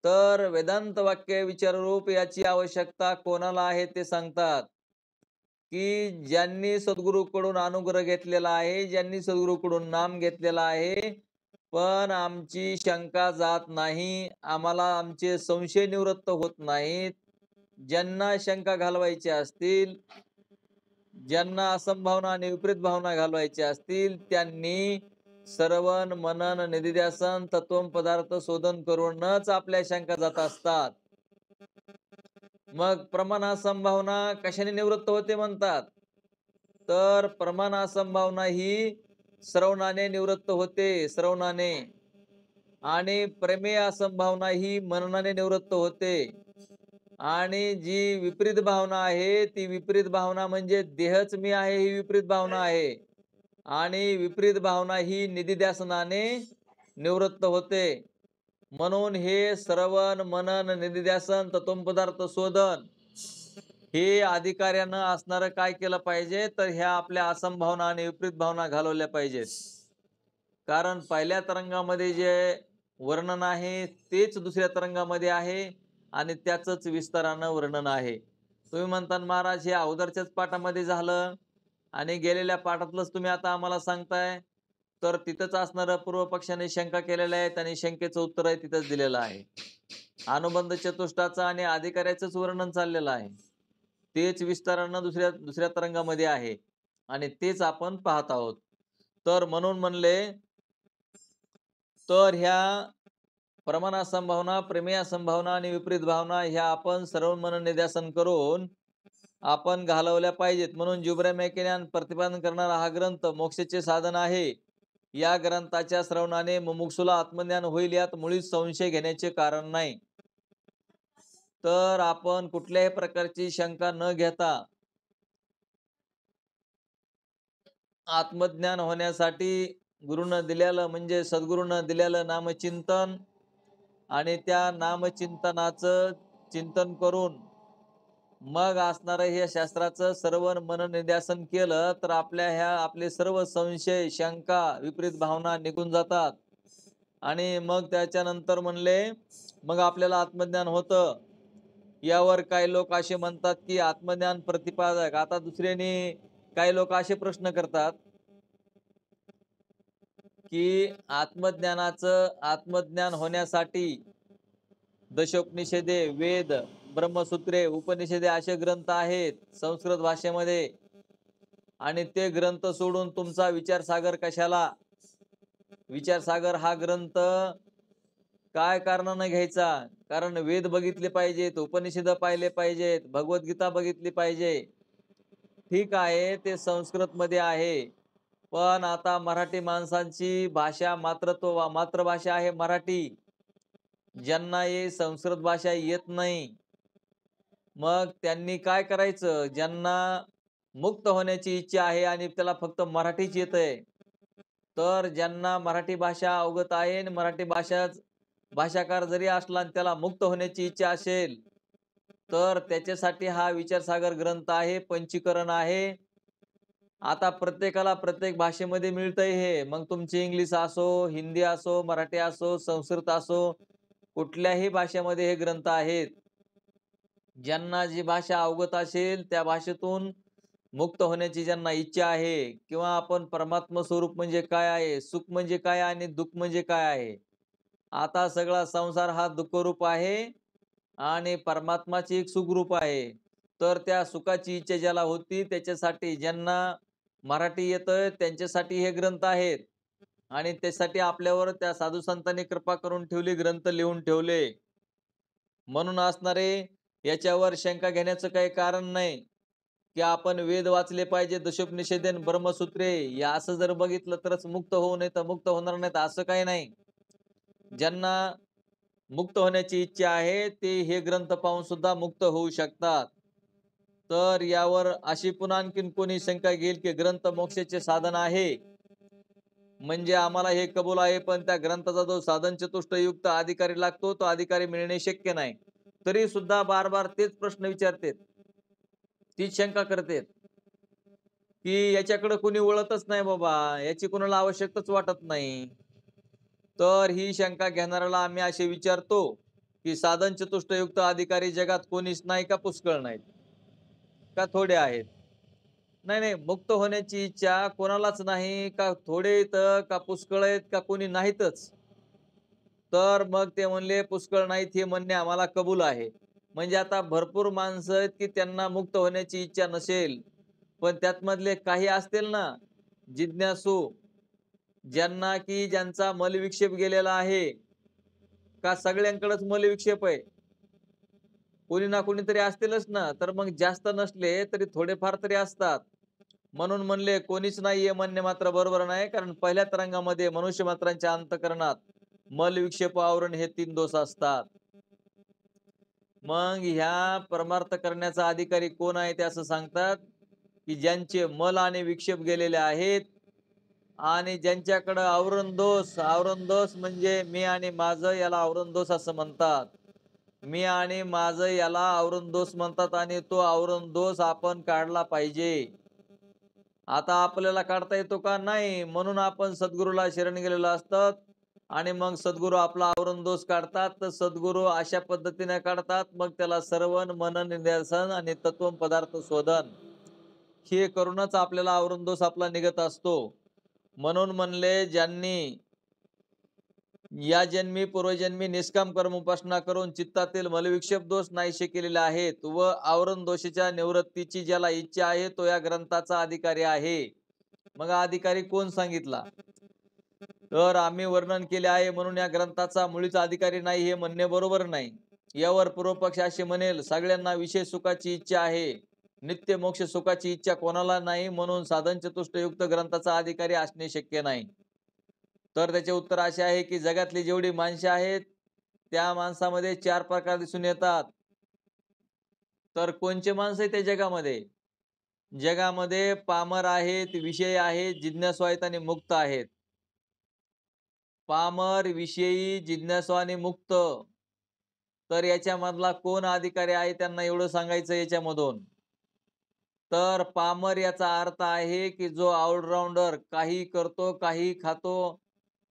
Speaker 1: तर वेदांत वाक्य विचार रूप याची आवश्यकता कोणाला आहे ते सांगतात की ज्यांनी सद्गुरूकडून अनुग्रह घेतलेला आहे, ज्यांनी सद्गुरूकडून नाम घेतलेला आहे, पण आमची शंका जात नाही, आम्हाला आमचे संशय निवृत्त होत नाहीत. ज्यांना शंका घालवायच्या असतील, ज्यांना असंभावना आणि विपरीत भावना घालवायच्या असतील, त्यांनी श्रवण मनन निधिध्यासन तत्व पदार्थ शोधन करूनच आपल्या शंका जात असतात. मग प्रमाण असंभावना कशाने निवृत्त होते म्हणतात? तर प्रमाण असंभावना ही श्रवणाने निवृत्त होते, श्रवणाने. आणि प्रमेय असंभावना ही मननाने निवृत्त होते. आणि जी विपरीत भावना आहे ती विपरीत भावना म्हणजे देहच मी आहे ही विपरीत भावना आहे. आणि विपरीत भावना ही निधिध्यासनाने निवृत्त होते. म्हणून हे श्रवण मनन निधिध्यासन तत्व पदार्थ शोधन हे अधिकाऱ्यानं असणारं काय केलं पाहिजे, तर ह्या आपल्या असंभावना आणि विपरीत भावना घालवल्या पाहिजेत. कारण पहिल्या तरंगामध्ये जे वर्णन आहे तेच दुसऱ्या तरंगामध्ये आहे आणि त्याचंच विस्तारानं वर्णन आहे. तुम्ही म्हणता महाराज हे अगोदरच्याच पाठामध्ये झालं आणि गेलेल्या पाठातलंच तुम्ही आता आम्हाला सांगताय. तर तिथंच असणारं पूर्व पक्षाने शंका केलेल्या आहेत आणि शंकेचं उत्तर आहे तिथंच दिलेलं आहे. अनुबंध चतुष्टाचं आणि अधिकाऱ्याचंच वर्णन चाललेलं आहे. तेच विस्तारानं दुसऱ्या दुसऱ्या तरंगामध्ये आहे आणि तेच आपण पाहत आहोत. तर म्हणून म्हणले, तर ह्या प्रमाण असंभावना, प्रमेय असंभावना आणि विपरीत भावना ह्या आपण श्रवण मनन निध्यासन करून आपण घालवल्या पाहिजेत. म्हणून ज्युब्राय मॅकेन्यान प्रतिपादन करणारा हा ग्रंथ मोक्षाचे साधन आहे. या ग्रंथाच्या श्रवणाने मुमुक्षुला आत्मज्ञान होईल यात मुळीच संशय घेण्याचे कारण नाही. तर आपण कुठल्याही प्रकारची शंका न घेता आत्मज्ञान होण्यासाठी गुरुनं दिलेलं म्हणजे सद्गुरूनं दिलेलं नामचिंतन आणि त्या नामचिंतनाचं चिंतन करून मग असणारं हे शास्त्राचं श्रवण मनन निध्यासन केलं तर आपले सर्व संशय शंका विपरीत भावना निघून जातात. आणि मग त्याच्यानंतर म्हणले मग आपल्याला आत्मज्ञान होतं. यावर काही लोक असे म्हणतात की आत्मज्ञान प्रतिपादक. आता दुसऱ्याने काही लोक असे प्रश्न करतात की आत्मज्ञान होण्यासाठी दशोपनिषदे, वेद, ब्रह्मसूत्रे, उपनिषदे असे ग्रंथ आहेत संस्कृत भाषेमध्ये. आणि ते ग्रंथ सोडून तुमचा विचारसागर कशाला? विचारसागर हा ग्रंथ काय कारणानं घ्यायचा? कारण वेद बघितले पाहिजेत, उपनिषद पाहिले पाहिजेत, भगवद्गीता बघितली पाहिजे. ठीक आहे ते संस्कृत मध्ये आहे, पण आता मराठी माणसांची भाषा मातृभाषा आहे मराठी. ज्यांना हे संस्कृत भाषा येत नाही मग त्यांनी काय करायचं? ज्यांना मुक्त होण्याची इच्छा आहे आणि त्याला फक्त मराठीच येतंय, तर ज्यांना मराठी भाषा अवगत आहे आणि मराठी भाषाकार जरी असला आणि त्याला मुक्त होण्याची इच्छा असेल तर त्याच्यासाठी हा विचारसागर ग्रंथ आहे, पंचीकरण आहे. आता प्रत्येकाला प्रत्येक भाषेमध्ये मिळतंय हे. मग तुमची इंग्लिश असो, हिंदी असो, मराठी असो, संस्कृत असो, कुठल्याही भाषेमध्ये हे ग्रंथ आहेत. ज्यांना जी भाषा अवगत असेल त्या भाषेतून मुक्त होण्याची ज्यांना इच्छा आहे किंवा आपण परमात्मा स्वरूप म्हणजे काय आहे, सुख म्हणजे काय आणि दुःख म्हणजे काय आहे. आता सगळा संसार हा दुःखरूप आहे आणि परमात्माची एक सुखरूप आहे. तर त्या सुखाची इच्छा ज्याला होती त्याच्यासाठी ज्यांना मराठी येतं त्यांच्यासाठी हे ग्रंथ आहेत. आणि त्यासाठी आपल्यावर त्या साधू संतांनी कृपा करून ठेवली, ग्रंथ लिहून ठेवले. म्हणून असणारे याच्यावर शंका घेण्याचं काही कारण नाही, की आपण वेद वाचले पाहिजे, दशोपनिषदेन, ब्रह्मसूत्रे या असं जर बघितलं तरच मुक्त होऊ, नये तर मुक्त होणार नाहीत असं काही नाही. ज्यांना मुक्त होण्याची इच्छा आहे ते हे ग्रंथ पाहून सुद्धा मुक्त होऊ शकतात. तर यावर अशी पुन्हा आणखीन कोणी शंका घेईल की ग्रंथ मोक्षाचे साधन आहे, म्हणजे आम्हाला हे कबूल आहे, पण त्या ग्रंथाचा जो साधन चतुष्टयुक्त अधिकारी लागतो तो अधिकारी मिळणे शक्य नाही. तरी सुद्धा बार बार तेच प्रश्न विचारतेत, तीच शंका करतेत, की याच्याकडे कोणी वळतच नाही बाबा, याची कोणाला आवश्यकताच वाटत नाही. तर ही शंका घेणाऱ्याला आम्ही असे विचारतो, की साधन चतुष्टयुक्त अधिकारी जगात कोणीच नाही का पुष्कळ नाहीत? का थोडे आहेत? नाही, नाही. मुक्त होण्याची इच्छा कोणालाच नाही का थोडे आहेत का पुष्कळ आहेत का कोणी नाहीतच? तर मग ते म्हणले पुष्कळ नाहीत हे म्हणणे आम्हाला कबूल आहे. म्हणजे आता भरपूर माणसं आहेत, की त्यांना मुक्त होण्याची इच्छा नसेल. पण त्यातमधले काही असतील ना, जिज्ञासू, ज्यांना की ज्यांचा मलविक्षेप गेलेला आहे, का सगळ्यांकडेच मलविक्षेप आहे? कोणी ना कोणीतरी असतीलच ना. तर मग जास्त नसले तरी थोडेफार तरी असतात. म्हणून म्हणले कोणीच नाहीये म्हणणे मात्र बरोबर नाही. कारण पहिल्या तरंगामध्ये मनुष्य मात्रांच्या अंतःकरणात मल, विक्षेप, आवरण हे 3 दोष असतात. मग ह्या परमार्थ करण्याचा अधिकारी कोण आहे ते असं सांगतात, की ज्यांचे मल आणि विक्षेप गेलेले आहेत आणि ज्यांच्याकडं आवरण दोष म्हणजे मी आणि माझं याला आवरण दोष असं म्हणतात. मी आणि माझं याला आवरण दोष म्हणतात आणि तो आवरण दोष आपण काढला पाहिजे. आता आपल्याला काढता येतो का? नाही. म्हणून आपण सद्गुरूला शरण गेलेलो असतात आणि मग सद्गुरू आपला आवरण दोष काढतात. तर सद्गुरू अशा पद्धतीने काढतात. मग त्याला श्रवण, मनन, निदर्शन आणि तत्व पदार्थ शोधन हे करूनच आपल्याला आवरण दोष आपला निघत असतो. म्हणून म्हणले ज्यांनी या जन्मी पूर्वजन्मी निष्काम कर्म उपासना करून चित्तातील मलविक्षेप दोष नाहीसे केलेले आहेत व आवरण दोषाच्या निवृत्तीची ज्याला इच्छा आहे तो या ग्रंथाचा अधिकारी आहे. मग हा अधिकारी कोण सांगितला? तर आम्ही वर्णन केले आहे म्हणून या ग्रंथाचा मुळीच अधिकारी नाही हे म्हणणे बरोबर नाही. यावर पूर्वपक्ष असे म्हणेल सगळ्यांना विषय सुखाची इच्छा आहे, नित्य मोक्ष सुखाची इच्छा कोणाला नाही, म्हणून साधन चतुष्टयुक्त ग्रंथाचा अधिकारी असणे शक्य नाही. तर त्याचे उत्तर असे आहे की जगातली जेवढी माणसे आहेत त्या माणसामध्ये 4 प्रकार दिसून येतात. तर कोणचे माणसं आहेत त्या जगामध्ये? जगामध्ये पामर आहेत, विषयी आहेत, जिज्ञासू आहेत आणि मुक्त आहेत. पामर, विषयी, जिज्ञासू आणि मुक्त. तर याच्यामधला कोण अधिकारी आहे त्यांना एवढं सांगायचं याच्यामधून. तर पामर याचा अर्थ आहे की जो ऑलराउंडर काही करतो, काही खातो,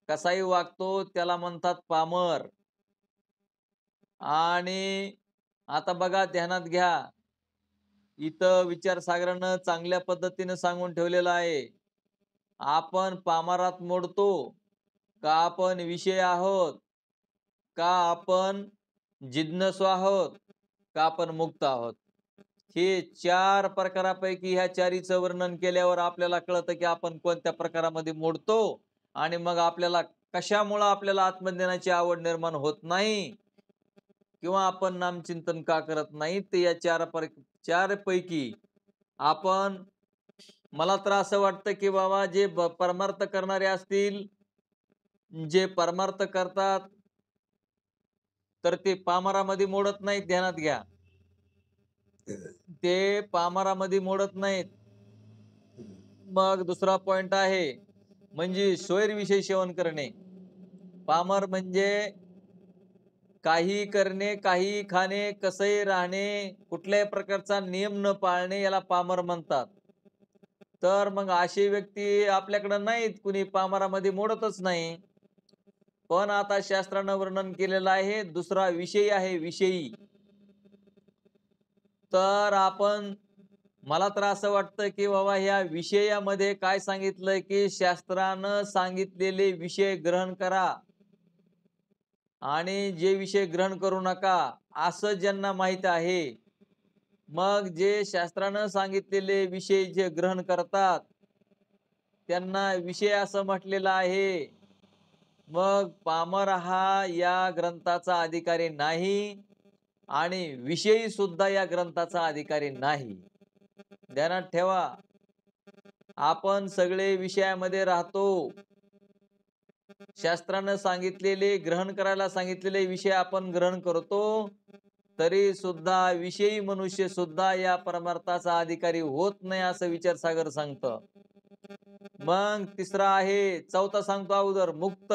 Speaker 1: कसाही वागतो त्याला म्हणतात पामर. आणि आता बघा ध्यानात घ्या, इथं विचारसागरानं चांगल्या पद्धतीने सांगून ठेवलेलं आहे. आपण पामरात मोडतो का आपण विषय आहोत, का आपण जिज्ञासू आहोत, का आपण मुक्त आहोत? हे 4 प्रकारापैकी ह्या चारीचं वर्णन केल्यावर आपल्याला कळतं की आपण कोणत्या प्रकारामध्ये मोडतो आणि मग आपल्याला कशामुळं आपल्याला आत्मज्ञानाची आवड निर्माण होत नाही किंवा आपण नामचिंतन का करत नाही, ते या 4 पैकी आपण, मला तर असं वाटतं की बाबा जे परमार्थ करणारे असतील, जे परमार्थ करतात, तर ते पामरामध्ये मोडत नाहीत, ध्यानात घ्या. ते पामरामध्ये मोडत नाहीत. मग दुसरा पॉइंट आहे, म्हणजे स्वैरविषयी सेवन करणे. पामर म्हणजे काही करणे, काही खाणे, कसंही राहणे, कुठल्याही प्रकारचा नियम न पाळणे याला पामर म्हणतात. तर मग अशी व्यक्ती आपल्याकडे नाहीत, कुणी पामरामध्ये मोडतच नाही. पण आता शास्त्रानं वर्णन केलेलं आहे, दुसरा विषयी आहे, विषयी. तर आपण, मला तर असं वाटतं की बाबा ह्या विषयामध्ये काय सांगितलंय की शास्त्रानं सांगितलेले विषय ग्रहण करा आणि जे विषय ग्रहण करू नका असं ज्यांना माहित आहे. मग जे शास्त्रानं सांगितलेले विषय जे ग्रहण करतात त्यांना विषय असं म्हटलेलं आहे. मग पामर हा या ग्रंथाचा अधिकारी नाही आणि विषयी सुद्धा या ग्रंथाचा अधिकारी नाही. ध्यानात ठेवा, आपण सगळे विषयामध्ये राहतो. शास्त्रानं सांगितलेले, ग्रहण करायला सांगितलेले विषय आपण ग्रहण करतो, तरी सुद्धा विषयी मनुष्य सुद्धा या परमार्थाचा अधिकारी होत नाही असं विचारसागर सांगतं. मग तिसरा आहे, चौथा सांगतो अगोदर, मुक्त.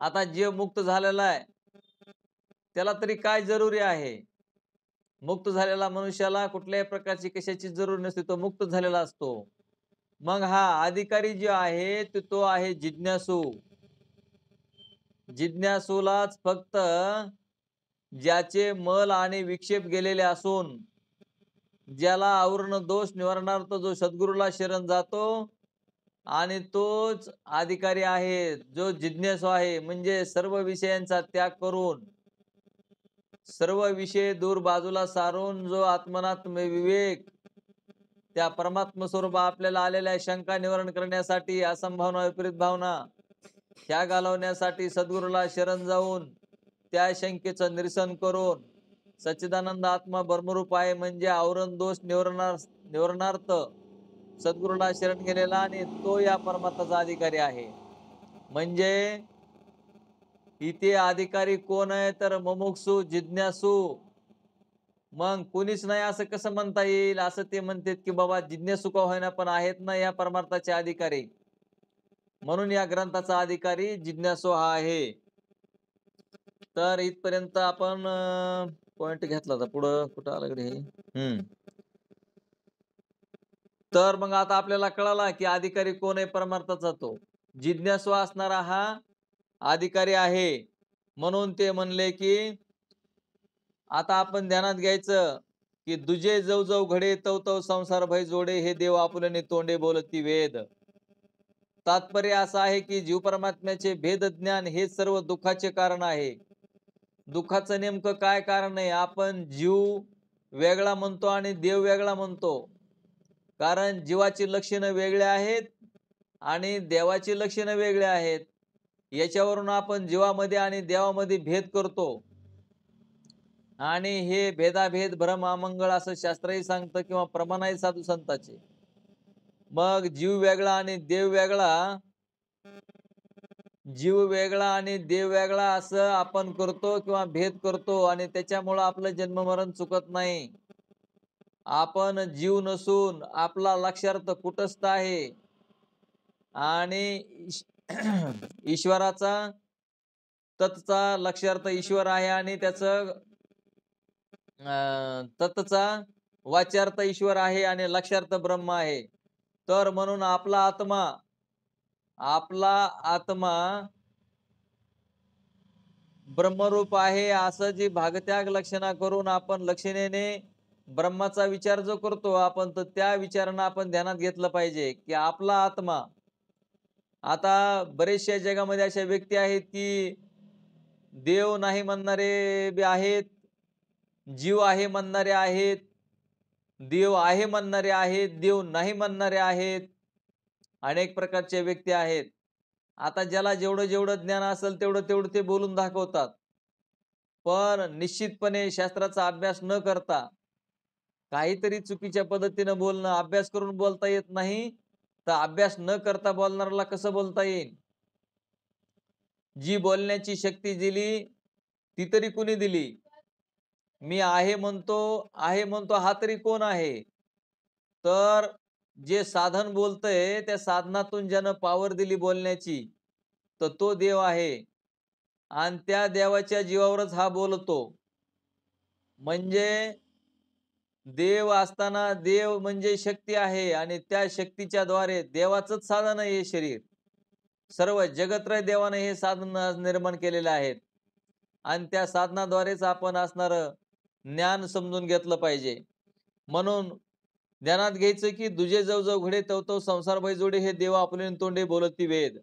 Speaker 1: आता जे मुक्त झालेला आहे त्याला तरी काय जरुरी आहे? मुक्त झालेला मनुष्याला कुठल्याही प्रकारची कशाची जरूर नसते, तो मुक्त झालेला असतो. मग हा अधिकारी जो आहे तो आहे जिज्ञासू. जिज्ञासूलाच फक्त ज्याचे मल आणि विक्षेप गेलेले असून ज्याला आवरण दोष निवारणार्थ जो सद्गुरूला शरण जातो आणि तोच अधिकारी आहे, जो जिज्ञासू आहे. म्हणजे सर्व विषयांचा त्याग करून, सर्व विषय दूर बाजूला सारून जो आत्मनात्म विवेक, त्या परमात्म स्वरूप आपल्याला आलेल्या शंका निवारण करण्यासाठी, असंभावना विपरीत भावना ह्या घालवण्यासाठी सद्गुरूला शरण जाऊन त्या शंकेचं निरसन करून सच्चिदानंद आत्मा ब्रह्मरूप आहे म्हणजे आवरण दोष निवारणार्थ सद्गुरूला शरण गेलेला आणि तो या परमात्माचा अधिकारी आहे. म्हणजे इथे अधिकारी कोण आहे? तर मुमुक्षु, जिज्ञासू. मग कोणीच नाही असं कसं म्हणता येईल? असं ते म्हणतात की बाबा जिज्ञासू का होईना पण आहेत ना या परमार्थाचे अधिकारी. म्हणून या ग्रंथाचा अधिकारी जिज्ञासू हा आहे. तर इथपर्यंत आपण पॉइंट घेतला होता. पुढं कुठं आलं हे? तर मग आता आपल्याला कळाला की अधिकारी कोण आहे परमार्थाचा? तो जिज्ञासू असणारा हा अधिकारी आहे. म्हणून ते म्हणले की आता आपण ध्यानात घ्यायचं की दुजे जव जव घडे तव तव संसार भय जोडे, हे देव आपुल्याने तोंडे बोलती वेद. तात्पर्य असं आहे की जीव परमात्म्याचे भेद ज्ञान हे सर्व दुःखाचे कारण आहे. दुःखाचं नेमकं काय कारण आहे? आपण जीव वेगळा म्हणतो आणि देव वेगळा म्हणतो. कारण जीवाची लक्षणं वेगळे आहेत आणि देवाची लक्षणं वेगळे आहेत. याच्यावरून आपण जीवामध्ये आणि देवामध्ये भेद करतो आणि हे भेदाभेद भ्रम अमंगळ असं शास्त्रही सांगतं किंवा प्रमाण आहे साधू संतांचे. मग जीव वेगळा आणि देव वेगळा, जीव वेगळा आणि देव वेगळा असं आपण करतो किंवा भेद करतो आणि त्याच्यामुळं आपलं जन्ममरण चुकत नाही. आपण जीव नसून आपला लक्ष्यार्थ कुटस्थ आहे आणि ईश्वराचा तत्चा लक्ष्यार्थ ईश्वर आहे आणि त्याचं तत्चा वाच्यार्थ ईश्वर आहे आणि लक्ष्यार्थ ब्रह्म आहे. तर म्हणून आपला आत्मा ब्रह्मरूप आहे असं जी भागत्याग लक्षणा करून आपण लक्षणेने ब्रह्माचा विचार जो करतो आपण, तर त्या विचारानं आपण ध्यानात घेतलं पाहिजे की आपला आत्मा. आता बरेचशा जगामध्ये अशा व्यक्ती आहेत की देव नाही म्हणणारे बी आहेत, जीव आहे म्हणणारे आहेत, देव आहे म्हणणारे आहेत, देव नाही म्हणणारे आहेत. अनेक प्रकारचे व्यक्ती आहेत. आता ज्याला जेवढं जेवढं ज्ञान असेल तेवढं तेवढं ते बोलून दाखवतात. पण निश्चितपणे शास्त्राचा अभ्यास न करता काहीतरी चुकीच्या पद्धतीनं बोलणं, अभ्यास करून बोलता येत नाही, तर अभ्यास न करता बोलणाऱ्याला कसं बोलता येईल? जी बोलण्याची शक्ती दिली ती तरी कुणी दिली? मी आहे म्हणतो हा तरी कोण आहे? तर जे साधन बोलतंय त्या साधनातून ज्यानं पॉवर दिली बोलण्याची, तर तो देव आहे आणि त्या देवाच्या जीवावरच हा बोलतो. म्हणजे देव असताना, देव म्हणजे शक्ती आहे आणि त्या शक्तीच्या द्वारे देवाचंच साधन आहे हे शरीर. सर्व जगत्रय देवाने हे साधन निर्माण केलेले आहेत आणि त्या साधनाद्वारेच आपण असणारं ज्ञान समजून घेतलं पाहिजे. म्हणून ध्यानात घ्यायचं की दुजे जव जव घडे तव तव संसार भय जोडे, हे देव आपले तोंडे बोलती वेद.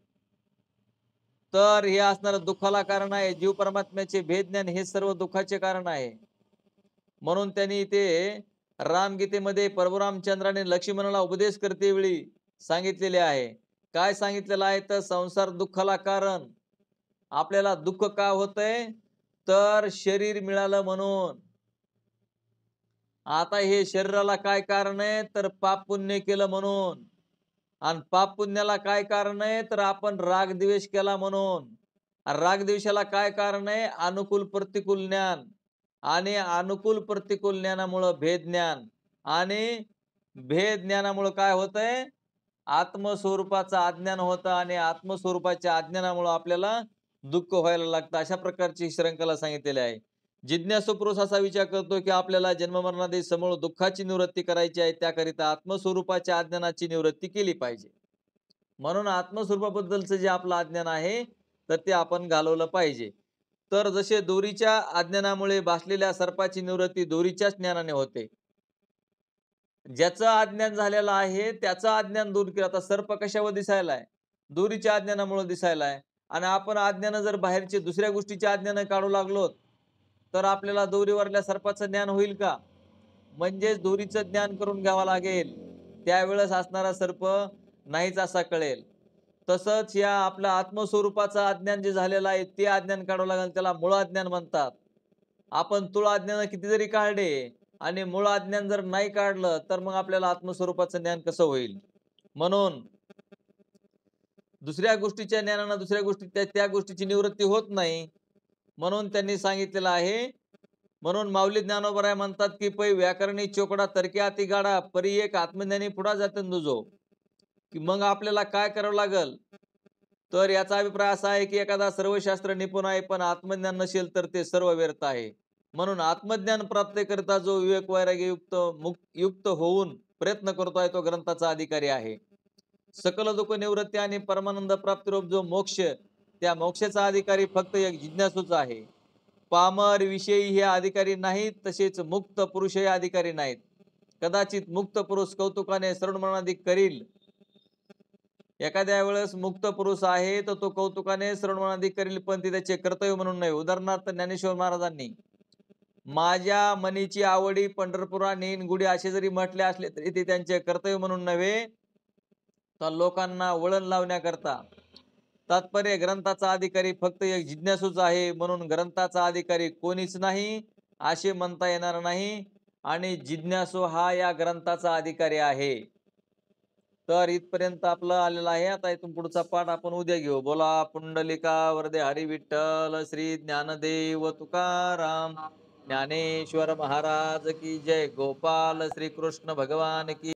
Speaker 1: तर हे असणारं दुःखाला कारण आहे. जीव परमात्म्याचे भेद ज्ञान हे सर्व दुःखाचे कारण आहे. म्हणून त्यांनी ते रामगीतेमध्ये परशुरामचंद्राने लक्ष्मणाला उपदेश करते वेळी सांगितलेले आहे. काय सांगितलेलं आहे तर संसार दुःखाला कारण. आपल्याला दुःख का होतंय? तर शरीर मिळालं म्हणून. आता हे शरीराला काय कारण आहे? तर पाप पुण्य केलं म्हणून. आणि पाप पुण्याला काय कारण आहे? तर आपण राग द्वेष केला म्हणून. राग द्वेषाला काय कारण आहे? अनुकूल प्रतिकूल ज्ञान. आणि अनुकूल प्रतिकूल ज्ञानामुळं भेद ज्ञान. आणि भेद ज्ञानामुळं काय होतंय? आत्मस्वरूपाचं अज्ञान होतं आणि आत्मस्वरूपाच्या अज्ञानामुळं आपल्याला दुःख व्हायला लागतं. अशा प्रकारची श्रंखला सांगितलेली आहे. जिज्ञासू पुरुष असा विचार करतो, की आपल्याला जन्ममरणादी समूळ दुःखाची निवृत्ती करायची आहे. त्याकरिता आत्मस्वरूपाच्या अज्ञानाची निवृत्ती केली पाहिजे. म्हणून आत्मस्वरूपाबद्दलचं जे आपलं अज्ञान आहे, तर ते आपण घालवलं पाहिजे. तर जसे दोरीच्या अज्ञानामुळे भासलेल्या सर्पाची निवृत्ती दोरीच्याच ज्ञानाने होते. ज्याचं अज्ञान झालेलं आहे, त्याचं अज्ञान दूर केलं. आता सर्प कशावर दिसायला आहे? दोरीच्या अज्ञानामुळे दिसायला आहे. आणि आपण अज्ञानं जर बाहेरचे दुसऱ्या गोष्टीचे अज्ञानं काढू लागलो, तर आपल्याला दोरीवरल्या सर्पाचं ज्ञान होईल का? म्हणजेच दोरीचं ज्ञान करून घ्यावं लागेल. त्यावेळेस असणारा सर्प नाहीच असा कळेल. तसंच या आपल्या आत्मस्वरूपाचं अज्ञान जे झालेलं आहे, ते अज्ञान काढावं लागेल. त्याला मूळ अज्ञान म्हणतात. आपण तूळ अज्ञान किती जरी काढले आणि मूळ अज्ञान जर नाही काढलं, तर मग आपल्याला आत्मस्वरूपाचं ज्ञान कसं होईल? म्हणून दुसऱ्या गोष्टीच्या ज्ञानानं दुसऱ्या गोष्टी त्या त्या गोष्टीची निवृत्ती होत नाही. म्हणून त्यांनी सांगितलेलं आहे. म्हणून माऊली ज्ञानोबराय म्हणतात, की पै व्याकरणी चोकडा तर्के अति गाडा, परी एक आत्मज्ञानी पुढा जातं दुजो. की मग आपल्याला काय करावं लागल? तर याचा अभिप्राय असा आहे, की एखादा सर्वशास्त्र निपुण आहे, पण आत्मज्ञान नसेल तर ते सर्व व्यर्थ आहे. म्हणून आत्मज्ञान प्राप्तीकरिता जो विवेक वैराग्य युक्त होऊन प्रयत्न करतोय तो ग्रंथाचा अधिकारी आहे. सकल दुःख निवृत्ती आणि परमानंद प्राप्तिरूप जो मोक्ष, त्या मोक्षाचा अधिकारी फक्त एक जिज्ञासूच आहे. पामर विषयी हे अधिकारी नाहीत, तसेच मुक्त पुरुषही अधिकारी नाहीत. कदाचित मुक्त पुरुष कौतुकाने श्रवणमननादी करील. एखाद्या वेळेस मुक्त पुरुष आहे तर तो कौतुकाने श्रवणमननादी करील, पण ते त्याचे कर्तव्य म्हणून नाही. उदाहरणार्थ ज्ञानेश्वर महाराजांनी माझ्या मनीची आवडी पंढरपुरा नेईन गुढी असे जरी म्हटले असले तरी ते त्यांचे कर्तव्य म्हणून नव्हे, तर लोकांना वळण लावण्याकरता. तात्पर्य ग्रंथाचा अधिकारी फक्त एक जिज्ञासूच आहे. म्हणून ग्रंथाचा अधिकारी कोणीच नाही असे म्हणता येणार नाही. आणि जिज्ञासू हा या ग्रंथाचा अधिकारी आहे. तर इथपर्यंत आपलं आलेलं आहे. आता इथून पुढचा पाठ आपण उद्या घेऊ. बोला पुंडलिका वरदे हरी विठ्ठल श्री ज्ञानदेव तुकाराम ज्ञानेश्वर महाराज की जय. गोपाल श्री कृष्ण भगवान की